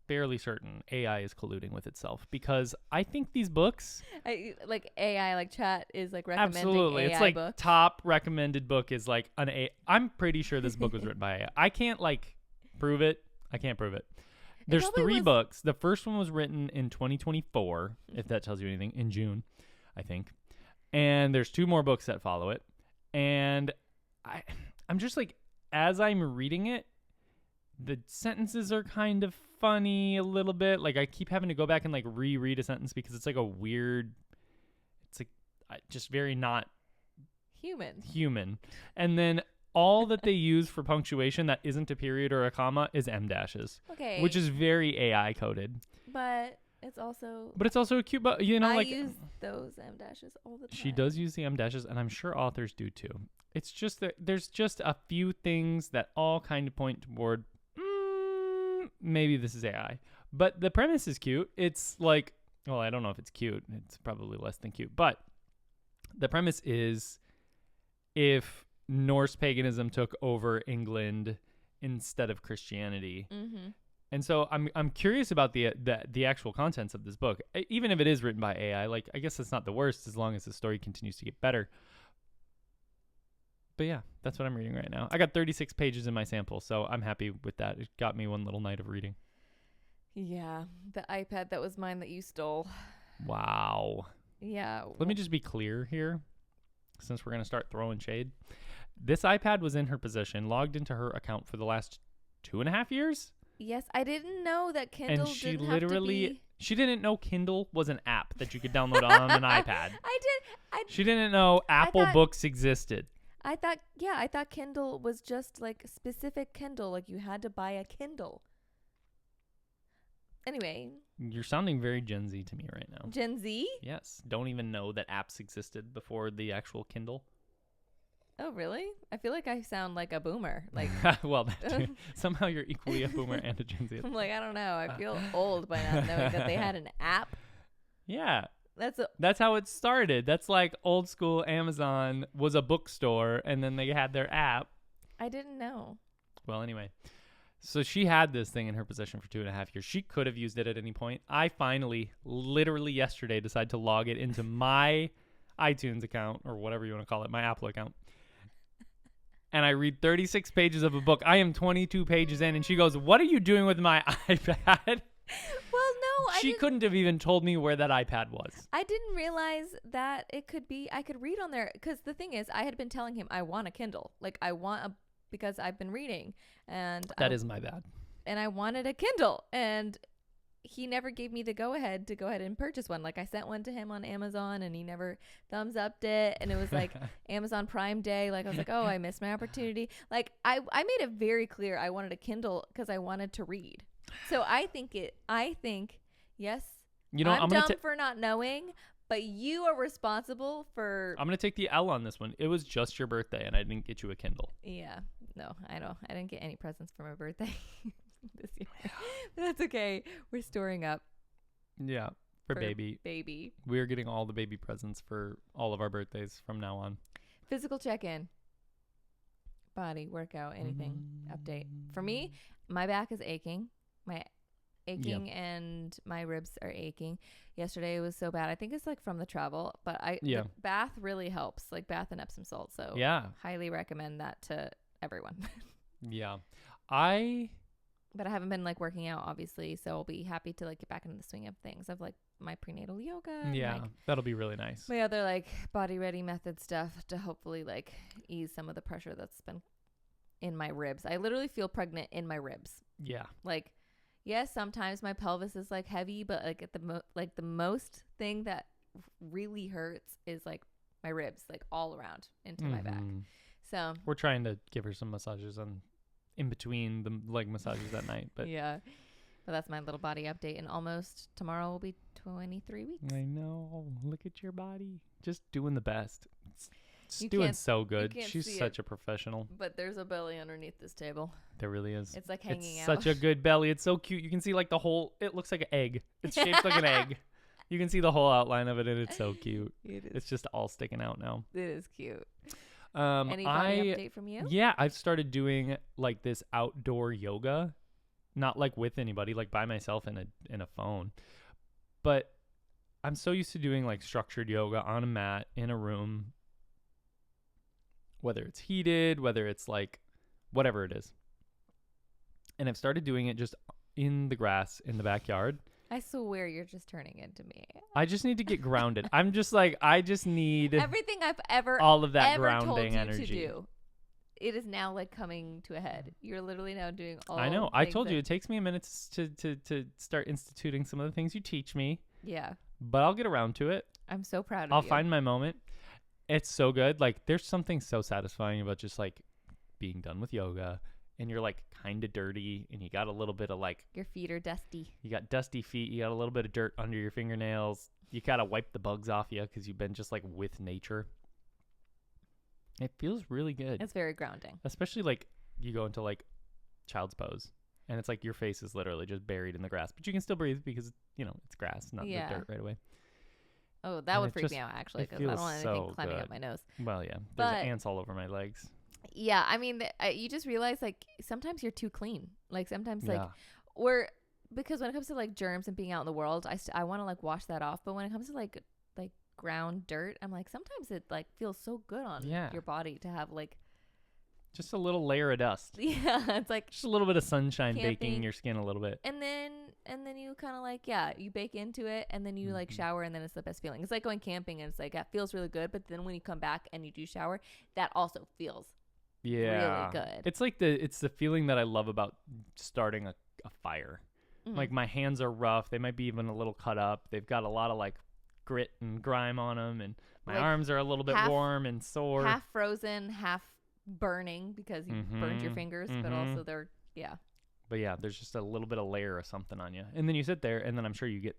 fairly certain AI is colluding with itself, because I think these books, like AI, like chat is like recommending absolutely, AI it's like books. top recommended book is like an A. I'm pretty sure this book was written by AI. I can't like prove it. I can't prove it. There's 3 books. The first one was written in 2024, if that tells you anything, in June, I think. And there's 2 more books that follow it. And I'm just like, as I'm reading it, the sentences are kind of funny a little bit. Like I keep having to go back and like reread a sentence because it's like a weird, it's like just very not human. And then all that they use for punctuation that isn't a period or a comma is M dashes. Okay. Which is very AI coded. But it's also a cute book. I like, use those M dashes all the time. She does use the M dashes, and I'm sure authors do too. It's just that there's just a few things that all kind of point toward maybe this is AI. But the premise is cute. It's like, well, I don't know if it's cute. It's probably less than cute. But the premise is if Norse paganism took over England instead of Christianity. Mm-hmm. And so I'm curious about the actual contents of this book. Even if it is written by AI, like I guess it's not the worst as long as the story continues to get better. But yeah, that's what I'm reading right now. I got 36 pages in my sample, so I'm happy with that. It got me one little night of reading. Yeah, the iPad that was mine that you stole. Wow. Yeah. Let me just be clear here, since we're going to start throwing shade. This iPad was in her possession, logged into her account for the last 2.5 years. Yes, I didn't know that Kindle and she didn't literally have to be... She didn't know Kindle was an app that you could download on an iPad. She didn't know Apple Books existed. I thought Kindle was just like a specific Kindle, like you had to buy a Kindle. Anyway. You're sounding very Gen Z to me right now. Gen Z? Yes. Don't even know that apps existed before the actual Kindle. Oh, really? I feel like I sound like a boomer. Like, well, somehow you're equally a boomer and a Gen Z. I'm like, I don't know. I feel old by not knowing that they had an app. Yeah. That's how it started. That's like old school Amazon was a bookstore, and then they had their app. I didn't know. Well, anyway. So she had this thing in her possession for 2.5 years. She could have used it at any point. I finally, literally yesterday, decided to log it into my iTunes account, or whatever you want to call it, my Apple account. And I read 36 pages of a book. I am 22 pages in, and she goes, "What are you doing with my iPad?" Well, no, She couldn't have even told me where that iPad was. I didn't realize that it could be, I could read on there. Because the thing is, I had been telling him I want a Kindle. Like, I want because I've been reading. And That is my bad. And I wanted a Kindle. And he never gave me the go-ahead to go ahead and purchase one. Like, I sent one to him on Amazon, and he never thumbs-upped it. And it was like Amazon Prime Day. Like, I was like, oh, I missed my opportunity. Like, I made it very clear I wanted a Kindle because I wanted to read. So I think, yes, I'm dumb for not knowing, but you are responsible for... I'm going to take the L on this one. It was just your birthday, and I didn't get you a Kindle. Yeah. No, I know. I didn't get any presents for my birthday this year. But that's okay. We're storing up. Yeah, for baby. Baby. We're getting all the baby presents for all of our birthdays from now on. Physical check-in. Body, workout, anything. Update. For me, my back is aching. And my ribs are aching. Yesterday it was so bad. I think it's like from the travel, but the bath really helps, like bath and Epsom salt. So highly recommend that to everyone. Yeah. But I haven't been like working out, obviously, so I'll be happy to like get back into the swing of things of like my prenatal yoga. Yeah, that'll be really nice. My other like body ready method stuff to hopefully like ease some of the pressure that's been in my ribs. I literally feel pregnant in my ribs. Yeah. Like, yes, sometimes my pelvis is like heavy, but like at the most thing that really hurts is like my ribs, like all around into my back. So we're trying to give her some massages in between the leg massages at night, but yeah. But that's my little body update, and almost tomorrow will be 23 weeks. I know. Look at your body, just doing the best. It's doing so good. She's such a professional. But there's a belly underneath this table. There really is. It's like hanging out. Such a good belly. It's so cute. You can see like the whole, it looks like an egg. It's shaped like an egg. You can see the whole outline of it, and it's so cute. It's just all sticking out now. It is cute. Any body update from you? Yeah, I've started doing like this outdoor yoga, not like with anybody, like by myself in a phone. But I'm so used to doing like structured yoga on a mat in a room, whether it's heated, whether it's like whatever it is. And I've started doing it just in the grass in the backyard. I swear you're just turning into me. I just need to get grounded. I'm just like, I just need everything I've ever all of that ever grounding told you energy. To do. It is now like coming to a head. You're literally now doing all. I know. I told you it takes me a minute to start instituting some of the things you teach me. Yeah. But I'll get around to it. I'm so proud of I'll you. find my moment. It's so good. Like there's something so satisfying about just like being done with yoga, and you're like kind of dirty, and you got a little bit of like your feet are dusty. You got dusty feet. You got a little bit of dirt under your fingernails. You gotta wipe the bugs off you because you've been just like with nature. It feels really good. It's very grounding. Especially like you go into like child's pose, and it's like your face is literally just buried in the grass, but you can still breathe because it's grass, not the dirt right away. Oh, that would freak me out actually because I don't want anything climbing up my nose. Well, yeah, there's ants all over my legs. Yeah, I mean, you just realize like sometimes you're too clean. Like sometimes because when it comes to like germs and being out in the world, I want to like wash that off. But when it comes to like ground dirt, I'm like sometimes it like feels so good on your body to have like just a little layer of dust. Yeah, it's like just a little bit of sunshine baking your skin a little bit. And then you kind of like you bake into it, and then you like shower, and then it's the best feeling. It's like going camping, and it's like that feels really good. But then when you come back and you do shower, that also feels really good. It's like it's the feeling that I love about starting a fire. Mm-hmm. Like my hands are rough. They might be even a little cut up. They've got a lot of like grit and grime on them, and my arms are a little bit warm and sore. Half frozen, half burning because you burned your fingers, but also they're But yeah, there's just a little bit of layer of something on you. And then you sit there, and then I'm sure you get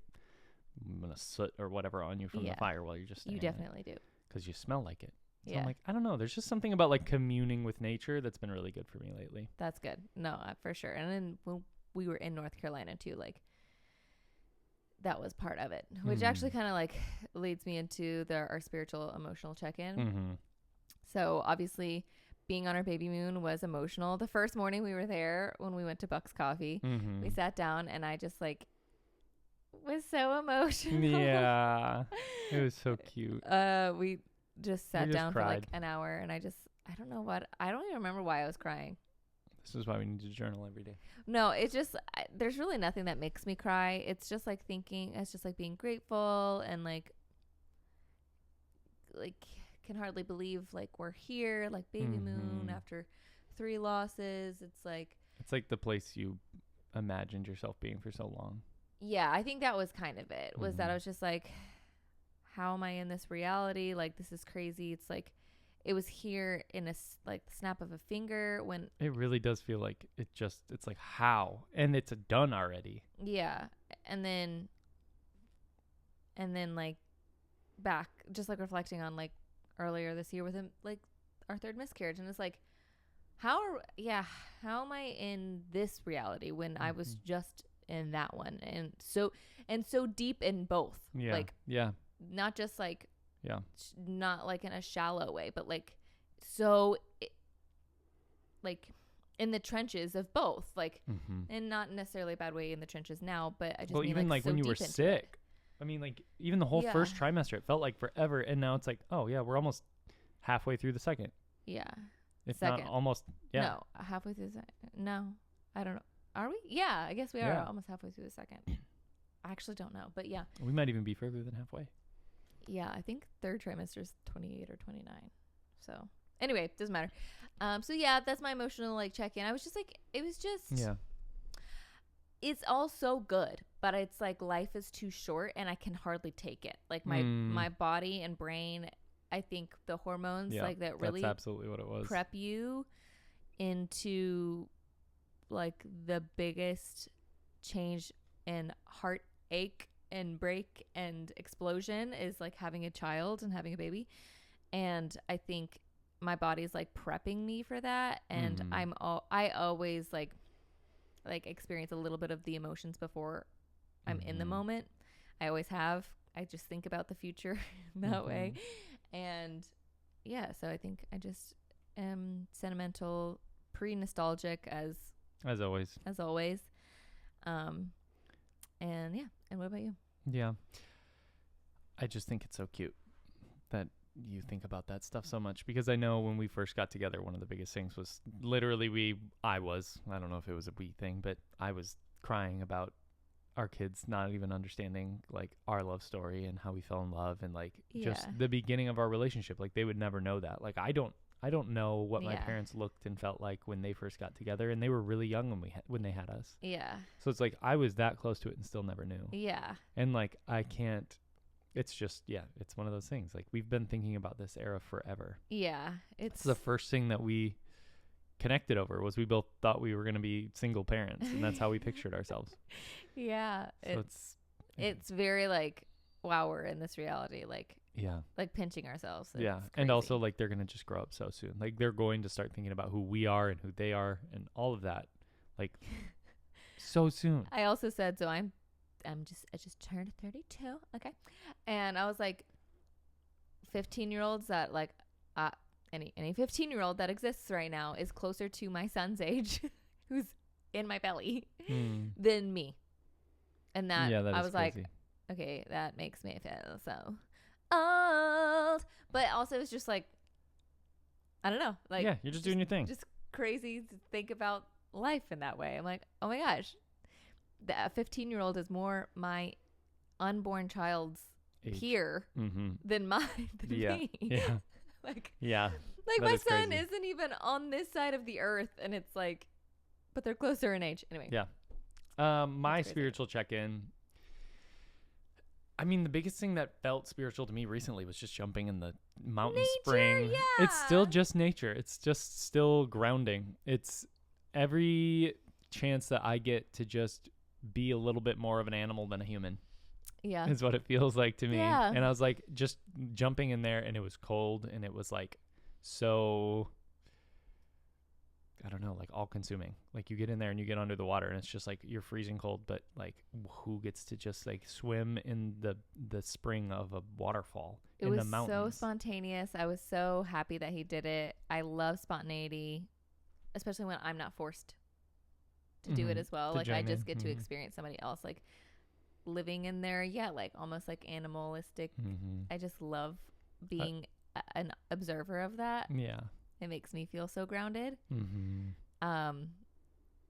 a soot or whatever on you from the fire while you're just standing there. You definitely do. Because you smell like it. So I'm like, I don't know. There's just something about like communing with nature that's been really good for me lately. That's good. No, for sure. And then when we were in North Carolina too, like that was part of it, which actually kind of like leads me into our spiritual emotional check-in. Mm-hmm. So obviously being on our baby moon was emotional. The first morning we were there when we went to Buck's Coffee, we sat down and I just like was so emotional. Yeah. It was so cute. We just sat down cried for like an hour and I don't know what, I don't even remember why I was crying. This is why we need to journal every day. No, it's just, there's really nothing that makes me cry. It's just like thinking, it's just like being grateful and like can hardly believe like we're here, like baby moon after 3 losses. It's like the place you imagined yourself being for so long. Yeah, I think that was kind of it, was that I was just like, how am I in this reality? Like, this is crazy. It's like, it was here in a like snap of a finger when it really does feel like it's like how, and it's done already. Yeah. And then like back, just like reflecting on like earlier this year with him, like our 3rd miscarriage. And it's like, how am I in this reality when I was just in that one? And so deep in both. Yeah. Like, yeah. Not just like, yeah, not like in a shallow way, but like, so like in the trenches of both, like, and not necessarily a bad way in the trenches now, but I just mean even like so when you were sick, I mean, like even the whole first trimester, it felt like forever. And now it's like, oh yeah, we're almost halfway through the second. Yeah. If not almost. Yeah. No, halfway through the second. No, I don't know. Are we? Yeah, I guess we are almost halfway through the second. I actually don't know, but yeah. We might even be further than halfway. Yeah, I think 3rd trimester is 28 or 29. So anyway, doesn't matter. So yeah, that's my emotional like check-in. I was just like, it was just, it's all so good, but it's like life is too short and I can hardly take it. Like my body and brain, I think the hormones like that really that's absolutely what it was. Prep you into like the biggest change in heartache and break and explosion is like having a child and having a baby. And I think my body's like prepping me for that. And I always like experience a little bit of the emotions before I'm in the moment. I always have. I just think about the future that way. And yeah, so I think I just am sentimental, pre-nostalgic as always. And yeah. And what about you? Yeah. I just think it's so cute that you think about that stuff so much, because I know when we first got together, one of the biggest things was literally I don't know if it was a we thing, but I was crying about our kids not even understanding like our love story and how we fell in love and like just the beginning of our relationship. Like they would never know that. Like I don't know what my parents looked and felt like when they first got together, and they were really young when they had us. Yeah. So it's like I was that close to it and still never knew. Yeah. And like I can't. It's just it's one of those things. Like we've been thinking about this era forever. Yeah. It's the first thing that we connected over was we both thought we were going to be single parents, and that's how we pictured ourselves. Yeah. So it's very like, wow, we're in this reality. Like. Yeah. Like pinching ourselves. Yeah. And also like they're going to just grow up so soon. Like they're going to start thinking about who we are and who they are and all of that. Like so soon. I also said, so I just turned 32. Okay. And I was like 15-year-olds that like any 15-year-old that exists right now is closer to my son's age who's in my belly than me. And that I was crazy. Like, okay, that makes me feel so old, but also it's just like, I don't know, like you're just doing your thing. Just crazy to think about life in that way. I'm like, oh my gosh, the 15-year-old is more my unborn child's peer than mine than me. Yeah. Like my son crazy. Isn't even on this side of the earth, and it's like, but they're closer in age anyway. Yeah. My spiritual check-in, I mean, the biggest thing that felt spiritual to me recently was just jumping in the mountain spring. Yeah. It's still just nature. It's just still grounding. It's every chance that I get to just be a little bit more of an animal than a human. Yeah. Is what it feels like to me. Yeah. And I was like just jumping in there, and it was cold, and it was like so, I don't know, like all consuming. Like you get in there and you get under the water and it's just like you're freezing cold, but like who gets to just like swim in the spring of a waterfall in the mountains? It was so spontaneous. I was so happy that he did it. I love spontaneity, especially when I'm not forced to do it as well. Like I just get to experience somebody else like living in there. Yeah, like almost like animalistic. I just love being an observer of that. Yeah. It makes me feel so grounded.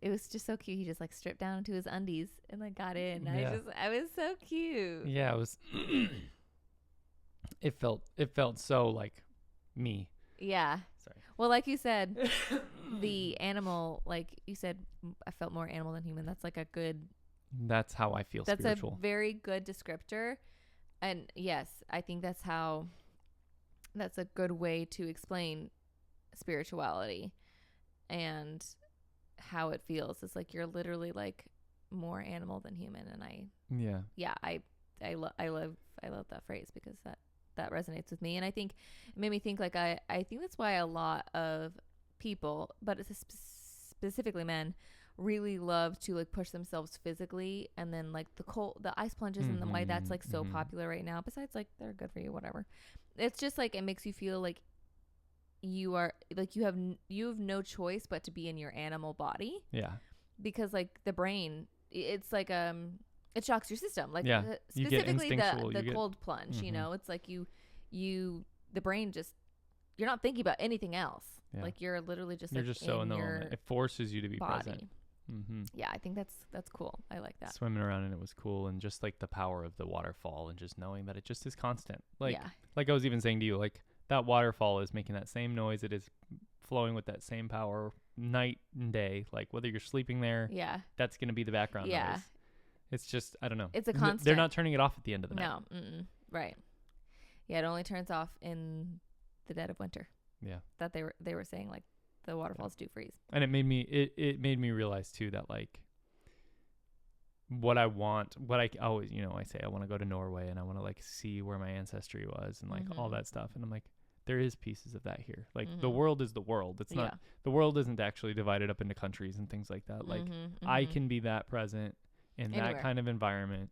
It was just so cute. He just like stripped down into his undies and like got in. Yeah. I was so cute. Yeah, it was. It felt so like me. Yeah. Sorry. Well, like you said, the animal, like you said, I felt more animal than human. That's like a good. That's how I feel. That's spiritual. a very good descriptor, and yes, I think that's a good way to explain spirituality and how it feels. It's like you're literally like more animal than human, and I love that phrase because that resonates with me, and I think it made me think like I think that's why a lot of people, but it's specifically men, really love to like push themselves physically, and then like the ice plunges and why that's like so popular right now. Besides, like they're good for you, whatever. It's just like it makes you feel like you are like you have no choice but to be in your animal body. Yeah. Because like the brain, it's like it shocks your system. Like specifically the cold plunge. You know, it's like the brain just you're not thinking about anything else. Yeah. Like you're literally just you're like just so in the moment. It forces you to be body. Present. Yeah, I think that's cool. I like that. Swimming around and it was cool, and just like the power of the waterfall, and just knowing that it just is constant. Like I was even saying to you, like that waterfall is making that same noise. It is flowing with that same power night and day. Like whether you're sleeping there, that's gonna be the background noise. It's just I don't know. It's a constant. They're not turning it off at the end of the night. No, right. Yeah, it only turns off in the dead of winter. Yeah, that they were saying like. The waterfalls do freeze. And it made me realize too that like what I always, I say I want to go to Norway and I want to like see where my ancestry was and like all that stuff. And I'm like, there is pieces of that here. Like the world is the world. It's not, the world isn't actually divided up into countries and things like that. Like I can be that present in that kind of environment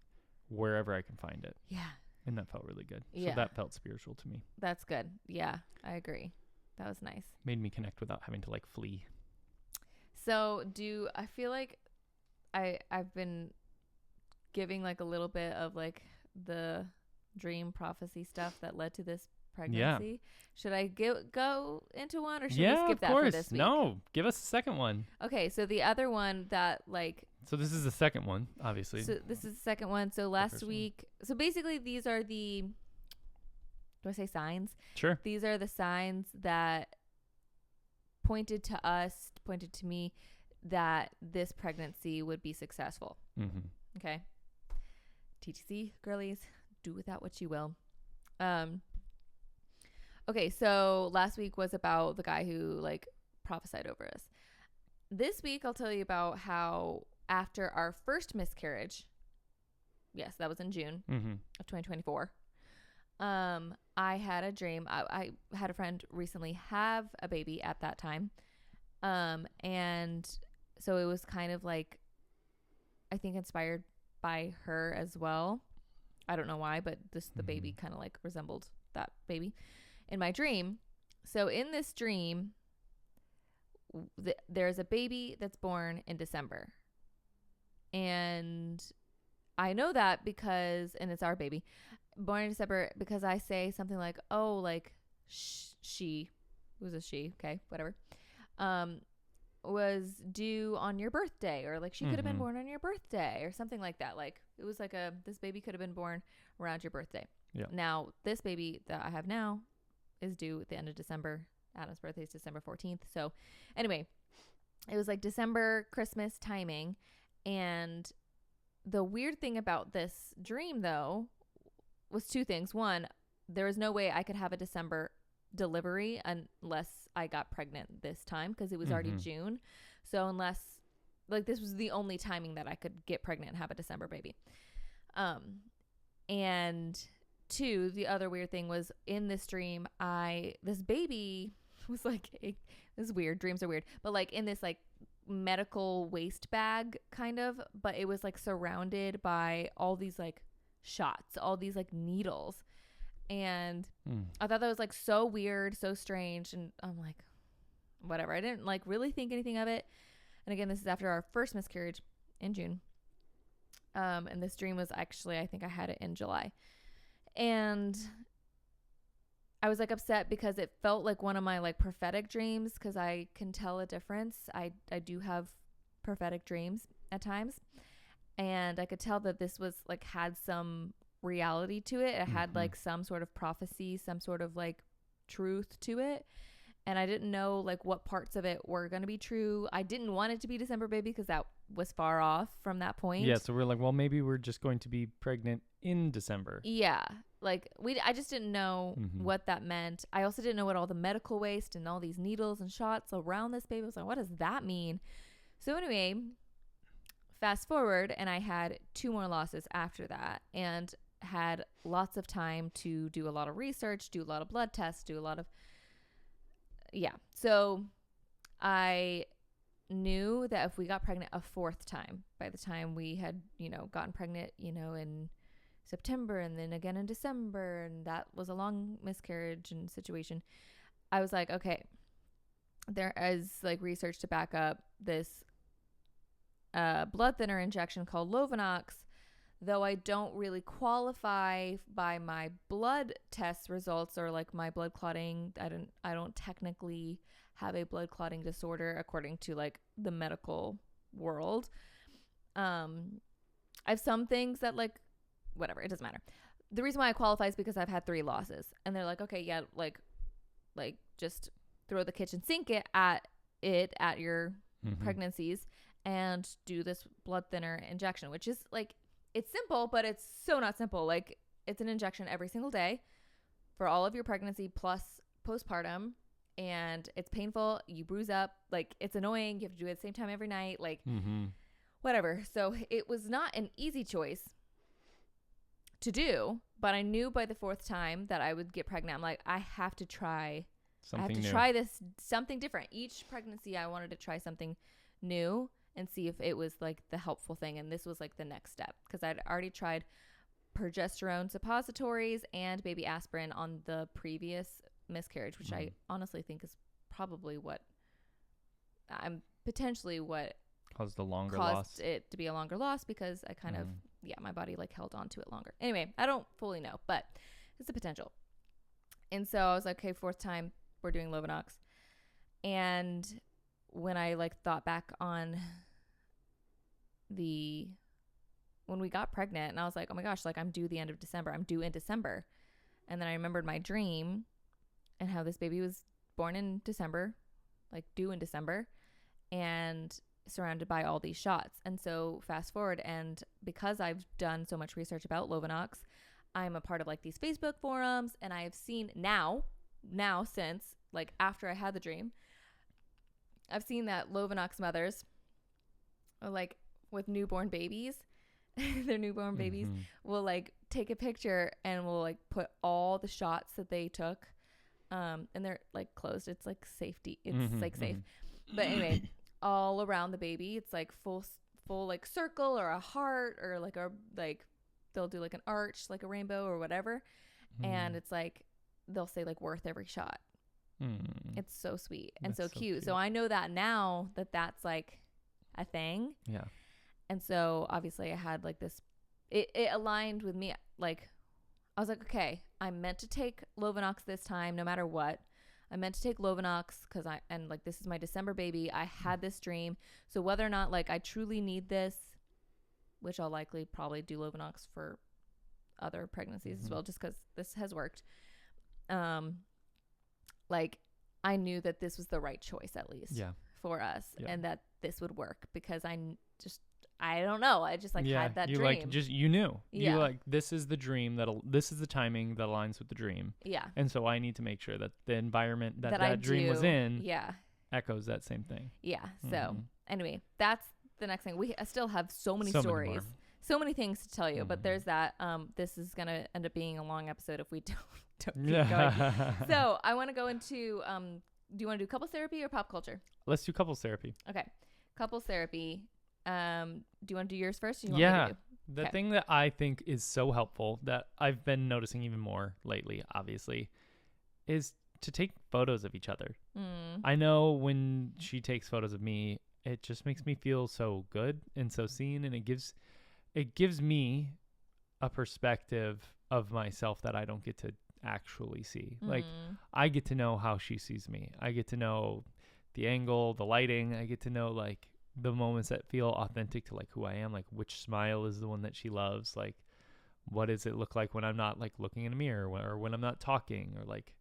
wherever I can find it. Yeah. And that felt really good. Yeah. So that felt spiritual to me. That's good. Yeah, I agree. That was nice. Made me connect without having to like flee. So I feel like I've been giving like a little bit of like the dream prophecy stuff that led to this pregnancy. Yeah. Should I go into one or should we skip that for this week? No, give us a second one. Okay, so the other one that like. So this is the second one, obviously. So this is the second one. So last week. So basically these are the. Do I say signs? Sure. These are the signs that pointed to me that this pregnancy would be successful. Okay. TTC, girlies, do with that what you will. Okay, so last week was about the guy who like prophesied over us. This week I'll tell you about how after our first miscarriage, yes, that was in June of 2024. I had a dream. I had a friend recently have a baby at that time. And so it was kind of like, I think inspired by her as well. I don't know why, but the baby kind of like resembled that baby in my dream. So in this dream, there's a baby that's born in December. And I know that because, and it's our baby, born in December, because I say something like, oh, like she, who's a she, okay, whatever, was due on your birthday, or like she could have been born on your birthday or something like that. Like it was like this baby could have been born around your birthday. Yeah. Now this baby that I have now is due at the end of December. Adam's birthday is December 14th. So anyway, it was like December, Christmas timing. And the weird thing about this dream though was two things. One, there was no way I could have a December delivery unless I got pregnant this time, because it was already June. So unless like this was the only timing that I could get pregnant and have a December baby. And two, the other weird thing was in this dream, this baby was like, this is weird. Dreams are weird. But like in this like medical waste bag kind of, but it was like surrounded by all these like shots, all these like needles. And I thought that was like so weird, so strange. And I'm like, whatever. I didn't like really think anything of it. And again, this is after our first miscarriage in June. And this dream was actually, I think I had it in July. And I was like upset because it felt like one of my like prophetic dreams, because I can tell a difference. I do have prophetic dreams at times. And I could tell that this was like had some reality to it. It had like some sort of prophecy, some sort of like truth to it. And I didn't know like what parts of it were going to be true. I didn't want it to be December baby because that was far off from that point. Yeah, so we're like, well, maybe we're just going to be pregnant in December. Yeah. Like I just didn't know what that meant. I also didn't know what all the medical waste and all these needles and shots around this baby. I was like, what does that mean? So anyway, fast forward, and I had 2 more losses after that, and had lots of time to do a lot of research, do a lot of blood tests, do a lot of so I knew that if we got pregnant a 4th time, by the time we had, gotten pregnant, in September and then again in December, and that was a long miscarriage and situation, I was like, okay, there is like research to back up this blood thinner injection called Lovenox. Though I don't really qualify by my blood test results or like my blood clotting, I don't technically have a blood clotting disorder according to like the medical world. I have some things that like, whatever, it doesn't matter. The reason why I qualify is because I've had 3 losses, and they're like, okay, yeah, like just throw the kitchen sink at your pregnancies and do this blood thinner injection, which is like, it's simple, but it's so not simple. Like, it's an injection every single day for all of your pregnancy plus postpartum, and it's painful. You bruise up. Like, it's annoying. You have to do it at the same time every night. Like, whatever. So it was not an easy choice to do, but I knew by the 4th time that I would get pregnant. I'm like, I have to try something new. Try this, something different. Each pregnancy, I wanted to try something new and see if it was like the helpful thing. And this was like the next step, because I'd already tried progesterone suppositories and baby aspirin on the previous miscarriage, which I honestly think is probably what caused the longer caused loss. It to be a longer loss, because I kind of, my body like held on to it longer. Anyway, I don't fully know, but it's a potential. And so I was like, okay, 4th time we're doing Lovenox. And when I like thought back on when we got pregnant, and I was like, oh my gosh, like I'm due the end of December. I'm due in December. And then I remembered my dream and how this baby was born in December, like due in December, and surrounded by all these shots. And so fast forward, and because I've done so much research about Lovenox, I'm a part of like these Facebook forums, and I have seen now since like after I had the dream, I've seen that Lovenox mothers are like with newborn babies, their newborn babies will like take a picture and will like put all the shots that they took, and they're like closed. It's like safety. It's like safe. But anyway, all around the baby, it's like full like circle or a heart, or like they'll do like an arch, like a rainbow or whatever. And it's like, they'll say like worth every shot. It's so sweet and so cute. So I know that now that's like a thing. Yeah. And so obviously I had like this, it aligned with me. Like I was like, okay, I'm meant to take Lovenox this time, no matter what. I meant to take Lovenox because this is my December baby. I had this dream. So whether or not like I truly need this, which I'll likely probably do Lovenox for other pregnancies as well, just because this has worked. Like I knew that this was the right choice, at least for us, and that this would work, because I don't know. I just like had that dream. You knew. Yeah. You like, this is the dream this is the timing that aligns with the dream. Yeah. And so I need to make sure that the environment that dream was in echoes that same thing. Yeah. So anyway, that's the next thing. I still have so many stories, so many things to tell you, but there's that. This is going to end up being a long episode if we don't keep going. So I want to go into Do you want to do couples therapy or pop culture? Let's do couples therapy. Okay. Couples therapy. Do you want to do yours first? Or you want me to do? The thing that I think is so helpful that I've been noticing even more lately, obviously, is to take photos of each other. I know when she takes photos of me, it just makes me feel so good and so seen, and it gives me a perspective of myself that I don't get to actually see. Like, I get to know how she sees me. I get to know the angle, the lighting. I get to know like the moments that feel authentic to like who I am, like which smile is the one that she loves, like what does it look like when I'm not like looking in a mirror or when I'm not talking, or like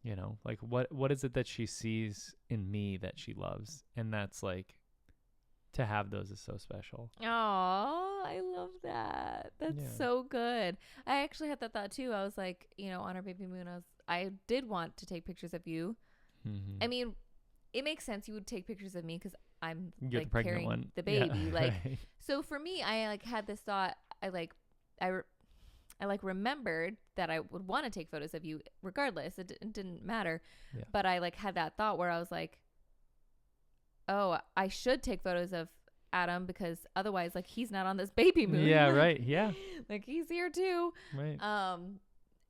you know, like what is it that she sees in me that she loves. And that's like, to have those is so special. Oh, I love that. That's so good. I actually had that thought too. I was like, you know, on our baby moon, I did want to take pictures of you. I mean, it makes sense you would take pictures of me because I'm You're like the pregnant carrying one. the baby. Yeah, like, right. So for me, I like had this thought. I remembered that I would want to take photos of you regardless. It didn't matter. Yeah. But I like had that thought where I was like, oh, I should take photos of Adam because otherwise like he's not on this baby moon. Yeah, right. Yeah. Like he's here too. Right.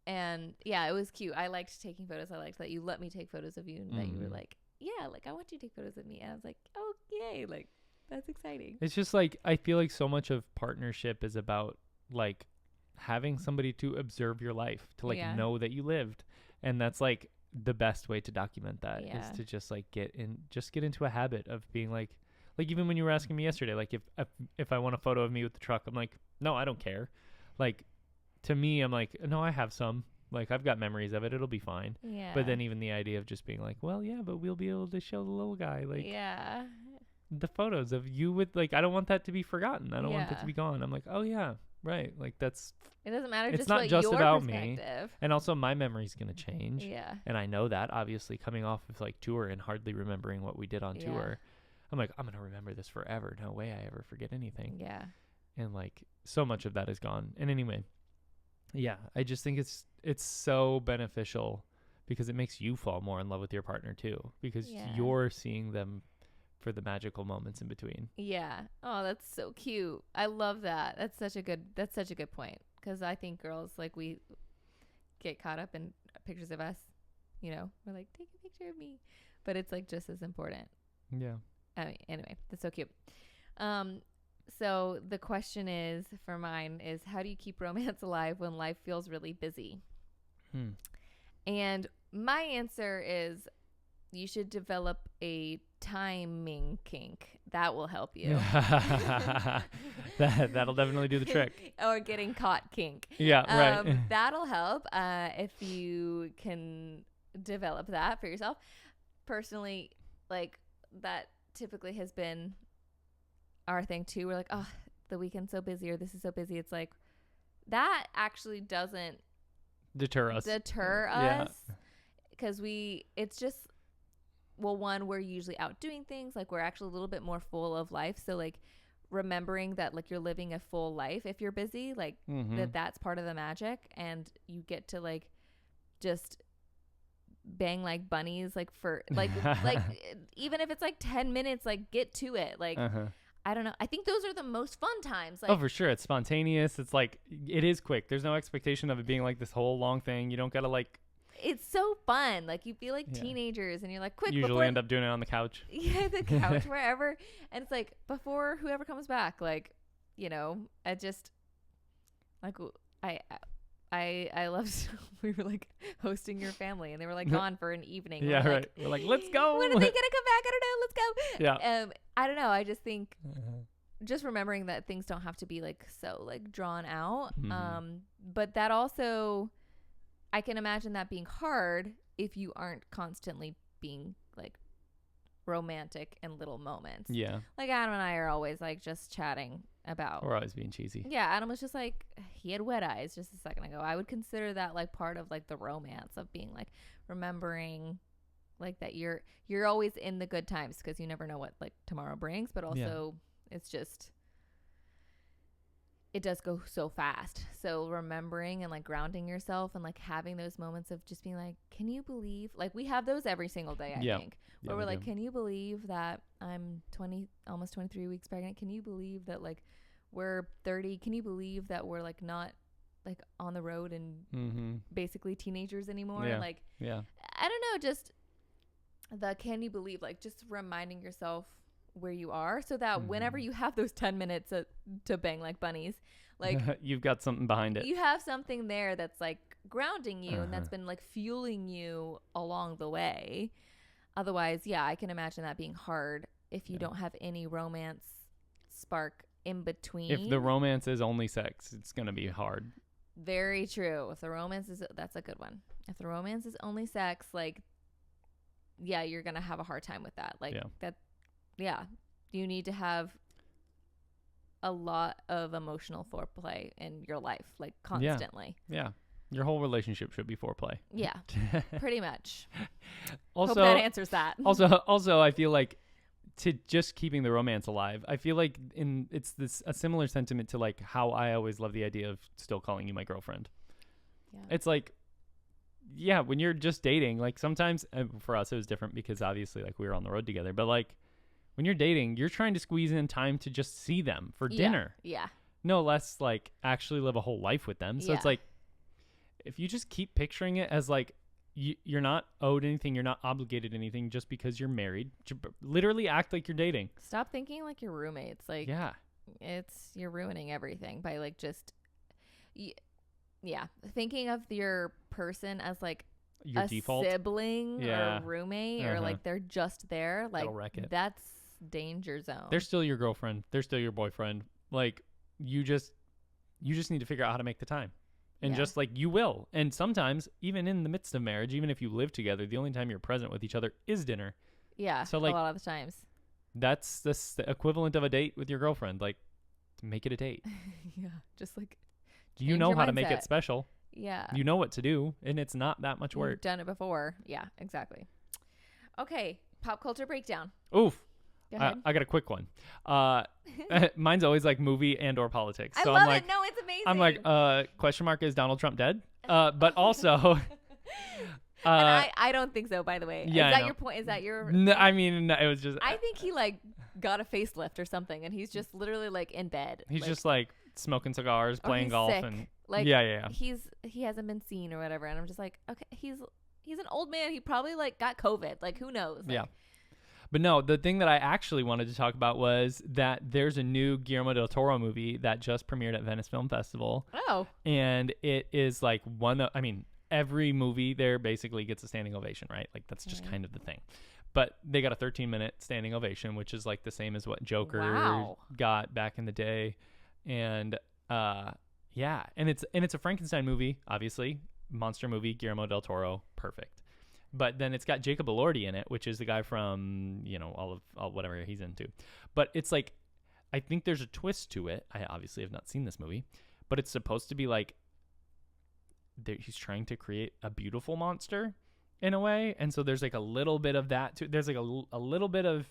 And yeah, it was cute. I liked taking photos. I liked that you let me take photos of you and that you were like, yeah, like I want you to take photos of me. And I was like, oh, yay. Like that's exciting. It's just like, I feel like so much of partnership is about like having somebody to observe your life, to like know that you lived. And that's like the best way to document that is to just like get into a habit of being like even when you were asking me yesterday, like if I want a photo of me with the truck, I'm like, no, I don't care. Like to me, I'm like, no, I have some, like I've got memories of it. It'll be fine. Yeah. But then even the idea of just being like, well, yeah, but we'll be able to show the little guy, like, yeah, the photos of you with like, I don't want that to be forgotten. I don't want that to be gone. I'm like, oh yeah, right. Like that's, it doesn't matter. It's just not just your about me. And also my memory's going to change. Yeah. And I know that obviously coming off of like tour and hardly remembering what we did on tour, I'm like, I'm going to remember this forever. No way I ever forget anything. Yeah. And like so much of that is gone. And anyway, yeah, I just think it's so beneficial because it makes you fall more in love with your partner too, because you're seeing them for the magical moments in between. Yeah. Oh, that's so cute. I love that. That's such a good point. Because I think girls, like, we get caught up in pictures of us, you know, we're like, take a picture of me, but it's like just as important. Yeah. I mean, anyway, that's so cute. So the question is, for mine, is how do you keep romance alive when life feels really busy? And my answer is you should develop a timing kink. That will help you. That'll definitely do the trick. Or getting caught kink. Yeah, right. That'll help if you can develop that for yourself. Personally, like that typically has been our thing too. We're like, oh, the weekend's so busy or this is so busy. It's like that actually doesn't deter us. Because it's just, well, one, we're usually out doing things. Like we're actually a little bit more full of life. So like remembering that like you're living a full life if you're busy, like that's part of the magic. And you get to like just bang like bunnies, like for like even if it's like 10 minutes, like get to it. Like I don't know. I think those are the most fun times. Like, oh, for sure. It's spontaneous. It's like, it is quick. There's no expectation of it being like this whole long thing. You don't got to like. It's so fun. Like you feel like teenagers and you're like, quick. Usually end up doing it on the couch. Yeah, the couch, wherever. And it's like before whoever comes back, like, you know, I just like, I loved, we were like hosting your family and they were like gone for an evening. Yeah, we're right. Like, we're like, let's go. When are they going to come back? I don't know. Let's go. Yeah. I don't know. I just think just remembering that things don't have to be like so like drawn out. But that also, I can imagine that being hard if you aren't constantly being like romantic in little moments. Yeah. Like Adam and I are always like just chatting about. We're always being cheesy. Yeah. Adam was just like, he had wet eyes just a second ago. I would consider that like part of like the romance of being like remembering like that you're always in the good times because you never know what like tomorrow brings, but also it's just it does go so fast. So remembering and like grounding yourself and like having those moments of just being like, can you believe, like we have those every single day, I think, where we're like, can you believe that I'm almost 23 weeks pregnant? Can you believe that like we're 30? Can you believe that we're like not like on the road and basically teenagers anymore? Like, I don't know, just the can you believe, like just reminding yourself where you are so that whenever you have those 10 minutes to bang like bunnies, like you've got something behind it. You have something there that's like grounding you and that's been like fueling you along the way. Otherwise, I can imagine that being hard if you don't have any romance spark in between. If the romance is only sex, it's going to be hard. Very true. If the romance is, that's a good one. If the romance is only sex, like, you're going to have a hard time with that. Like that. Yeah, you need to have a lot of emotional foreplay in your life, like constantly. Yeah. Your whole relationship should be foreplay. Yeah, pretty much. Also, hope that answers that. Also, I feel like to just keeping the romance alive, I feel like it's a similar sentiment to like how I always love the idea of still calling you my girlfriend. Yeah. It's like, when you're just dating, like sometimes for us it was different because obviously like we were on the road together, but like when you're dating, you're trying to squeeze in time to just see them for dinner. Yeah. No less like actually live a whole life with them. So it's like, if you just keep picturing it as like you're not owed anything, you're not obligated anything just because you're married. Literally act like you're dating. Stop thinking like you're roommates. Like, you're ruining everything by like just, thinking of your person as like your default sibling or roommate or like they're just there. Like, that'll wreck it. That's danger zone. They're still your girlfriend. They're still your boyfriend. Like you just need to figure out how to make the time. And just like you will. And sometimes even in the midst of marriage, even if you live together, the only time you're present with each other is dinner. Yeah. So like a lot of the times. That's the equivalent of a date with your girlfriend. Like make it a date. Just like you know how to make it special. Yeah. You know what to do and it's not that much work. You've done it before. Yeah, exactly. Okay. Pop culture breakdown. Oof. I got a quick one. Mine's always like movie and or politics. So I love I'm like, it. No, it's amazing. I'm like, question mark, is Donald Trump dead? But also, and I don't think so. By the way, yeah, is that your point? Is that your? No, I mean, no, it was just. I think he like got a facelift or something, and he's just literally like in bed. He's just like smoking cigars, playing golf, sick. And like yeah. He hasn't been seen or whatever, and I'm just like, okay, he's an old man. He probably like got COVID. Like who knows? Like, yeah. But no, the thing that I actually wanted to talk about was that there's a new Guillermo del Toro movie that just premiered at Venice Film Festival. Oh. And it is like every movie there basically gets a standing ovation, right? Like that's just kind of the thing. But they got a 13-minute standing ovation, which is like the same as what Joker got back in the day. And and it's a Frankenstein movie, obviously. Monster movie, Guillermo del Toro, perfect. But then it's got Jacob Elordi in it, which is the guy from, all whatever he's into. But it's like, I think there's a twist to it. I obviously have not seen this movie, but it's supposed to be like, he's trying to create a beautiful monster in a way. And so there's like a little bit of that too. There's like a little bit of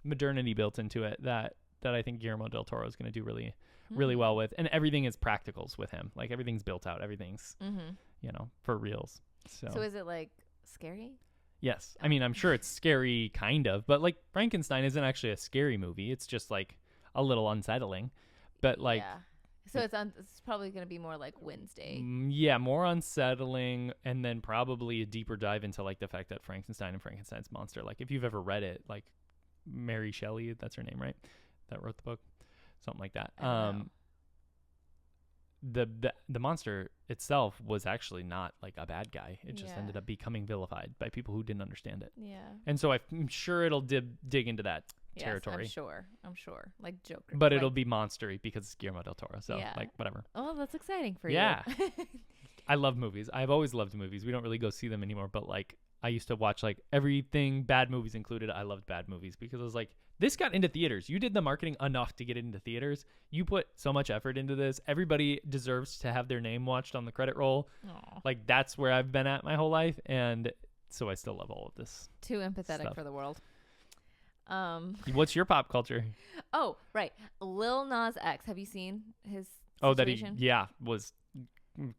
modernity built into it that I think Guillermo del Toro is going to do really, really well with. And everything is practicals with him. Like everything's built out. Everything's, for reals. So is it like scary? Yes. I mean, I'm sure it's scary kind of, but like Frankenstein isn't actually a scary movie. It's just like a little unsettling, but like, so it's probably going to be more like Wednesday. More unsettling. And then probably a deeper dive into like the fact that Frankenstein and Frankenstein's monster, like if you've ever read it, like Mary Shelley, that's her name, right? That wrote the book, something like that. The monster itself was actually not like a bad guy. It just ended up becoming vilified by people who didn't understand it. Yeah. And so I'm sure it'll dig into that territory. I'm sure. Like Joker. But it'll be monstery because it's Guillermo del Toro. So like whatever. Oh, that's exciting for you. Yeah. I love movies. I've always loved movies. We don't really go see them anymore, but like I used to watch like everything, bad movies included. I loved bad movies because I was like, this got into theaters. You did the marketing enough to get it into theaters. You put so much effort into this. Everybody deserves to have their name watched on the credit roll. Aww. Like that's where I've been at my whole life. And so I still love all of this. Too empathetic stuff for the world. What's your pop culture? Oh, right. Lil Nas X. Have you seen his Oh, that situation? he was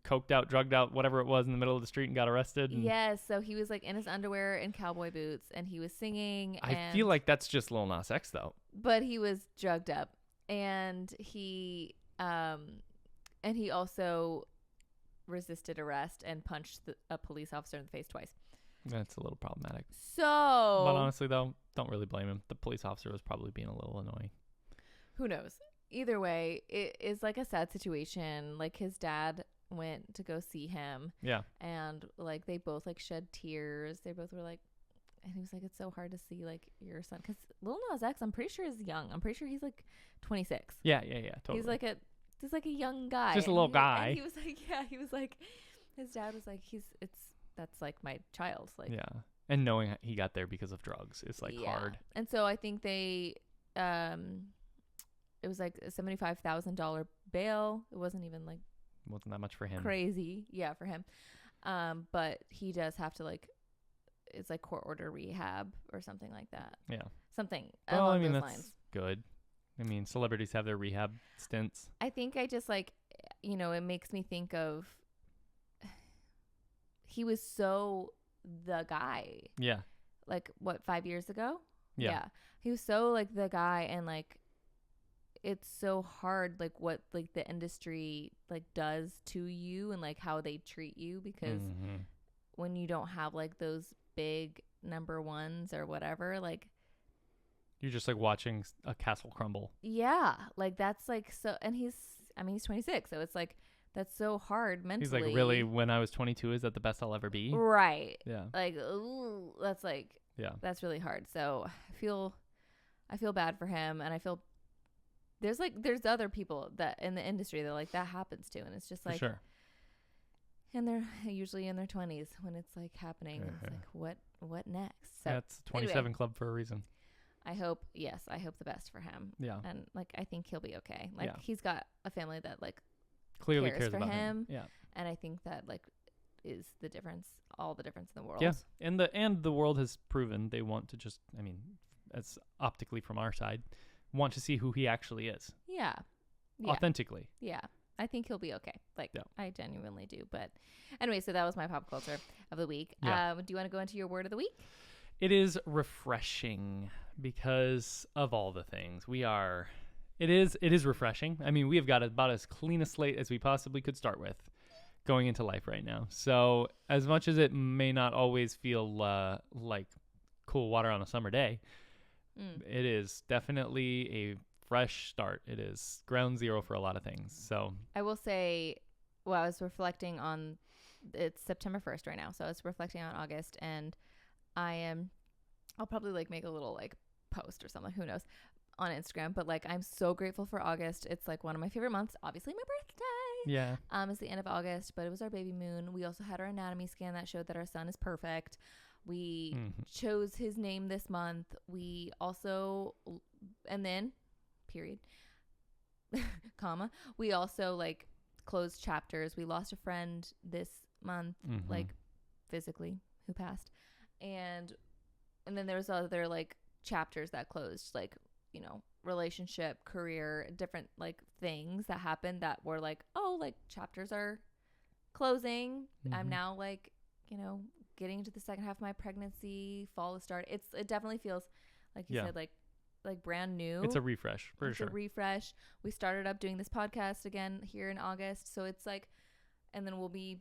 coked out, drugged out, whatever it was, in the middle of the street and got arrested. And Yes, so he was like in his underwear and cowboy boots, and he was singing. I feel like that's just Lil Nas X though. but he was drugged up, and he also resisted arrest and punched a police officer in the face twice. That's a little problematic. So, But honestly, though, don't really blame him. The police officer was probably being a little annoying. who knows? Either way, it is like a sad situation. Like his dad went to go see him, Yeah. and like they both like shed tears. They both were like, and he was like, it's so hard to see like your son, because Lil Nas X, I'm pretty sure is young. I'm pretty sure he's like 26. Yeah. Totally. He's like a young guy. Just a little guy. And he was like, yeah, he was like, his dad was like, that's like my child. Like, yeah. And knowing he got there because of drugs is like hard. And so I think they, it was like a $75,000 bail. It wasn't even like Wasn't that much for him. crazy. Yeah, for him. But he does have to like, it's like court order rehab or something like that. Yeah. Something Well, along I mean, those that's lines. good. I mean, celebrities have their rehab stints. I think I just like, it makes me think of, he was so the guy. Yeah. Like what, 5 years ago? Yeah. He was so like the guy, and like it's so hard like what like the industry like does to you and like how they treat you, because Mhm. when you don't have like those big number ones or whatever, like You're just like watching a castle crumble. yeah, like that's like so, and he's 26, so it's like that's so hard mentally. He's like, really, when I was 22, is that the best I'll ever be? Right. Yeah. Like, ooh, that's like, Yeah. that's really hard. So I feel bad for him, and I feel there's other people that in the industry that like that happens to, and it's just like, For sure. and they're usually in their 20s when it's like happening. And it's like, what next? So That's 27 Club for a reason. I hope the best for him. Yeah. And like, I think he'll be okay. Like Yeah. he's got a family that like Clearly cares cares for about him. Yeah. And I think that like is the difference, all the difference in the world. Yeah. And the world has proven they want to just, I mean, as optically from our side, want to see who he actually is. Yeah. Authentically. Yeah. I think he'll be okay. Like, Yeah. I genuinely do. But anyway, so that was my pop culture of the week. Yeah. Do you want to go into your word of the week? It is refreshing because of all the things it is refreshing. I mean, we have got about as clean a slate as we possibly could start with going into life right now. So as much as it may not always feel like cool water on a summer day, it is definitely a fresh start. It is ground zero for a lot of things. So I will say, well, I was reflecting on, it's September 1st right now. So I was reflecting on August, and I'll probably like make a little like post or something, who knows, on Instagram. But like, I'm so grateful for August. It's like one of my favorite months. Obviously my birthday. yeah. It's the end of August, but it was our baby moon. We also had our anatomy scan that showed that our son is perfect. We chose his name this month. We also, and then, period, comma, we also like closed chapters. We lost a friend this month, like physically, who passed. And then there was other like chapters that closed, like, relationship, career, different like things that happened that were like, oh, like chapters are closing. I'm now like, getting into the second half of my pregnancy, fall is start. It definitely feels like you said, like brand new. It's a refresh for sure. It's a refresh. We started up doing this podcast again here in August, so it's like, and then we'll be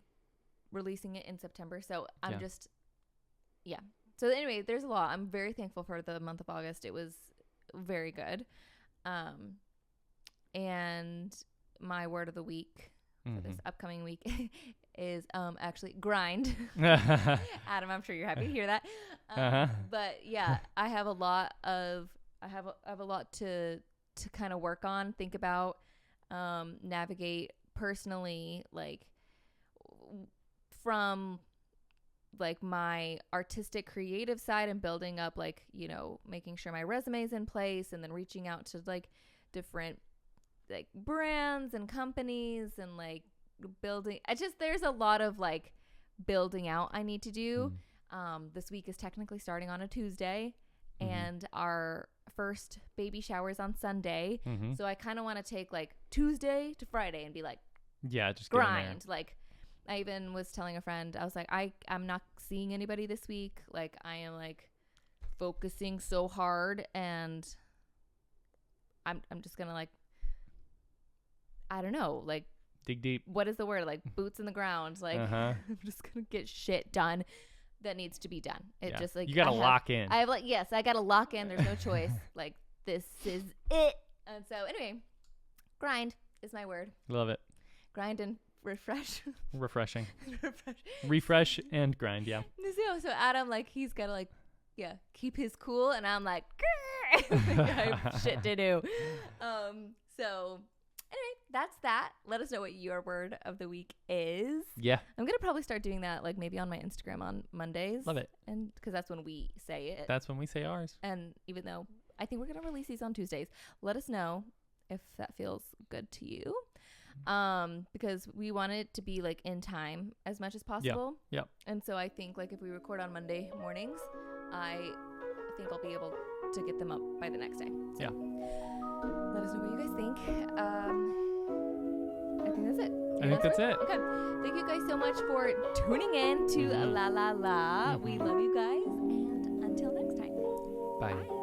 releasing it in September. So I'm just, So anyway, there's a lot. I'm very thankful for the month of August. It was very good. And my word of the week for this upcoming week is actually grind. Adam, I'm sure you're happy to hear that. But yeah, I have a lot to kind of work on, think about, navigate personally, like from like my artistic creative side and building up, like, making sure my resume is in place, and then reaching out to like different like brands and companies, and like building. There's a lot of like building out I need to do. This week is technically starting on a Tuesday, and our first baby shower's on Sunday. Mm-hmm. So I kind of want to take like Tuesday to Friday and be like, yeah, just get in there. grind. Like, I even was telling a friend, I was like, I'm not seeing anybody this week. Like, I am like focusing so hard, and I'm just gonna like, I don't know, like, dig deep. what is the word? Like, boots in the ground. Like, I'm just gonna get shit done that needs to be done. It just like, you gotta lock in. I have like, yes, I gotta lock in. There's no choice. Like, this is it. And so anyway, grind is my word. Love it. Grind and refresh. Refreshing. Refresh and grind. Yeah. So Adam, like, he's gotta like, yeah, keep his cool, and I'm like, I have shit to do. So anyway, that's that. Let us know what your word of the week is. Yeah. I'm gonna probably start doing that, like, maybe on my Instagram on Mondays. Love it. And because that's when we say it. That's when we say ours. And even though I think we're gonna release these on Tuesdays, let us know if that feels good to you. Because we want it to be like in time as much as possible. Yeah. And so I think like if we record on Monday mornings, I think I'll be able to get them up by the next day. So yeah. Let us know what you guys think. I think that's it. I think that's it. Okay. Thank you guys so much for tuning in to La La La. We love you guys, and until next time. Bye.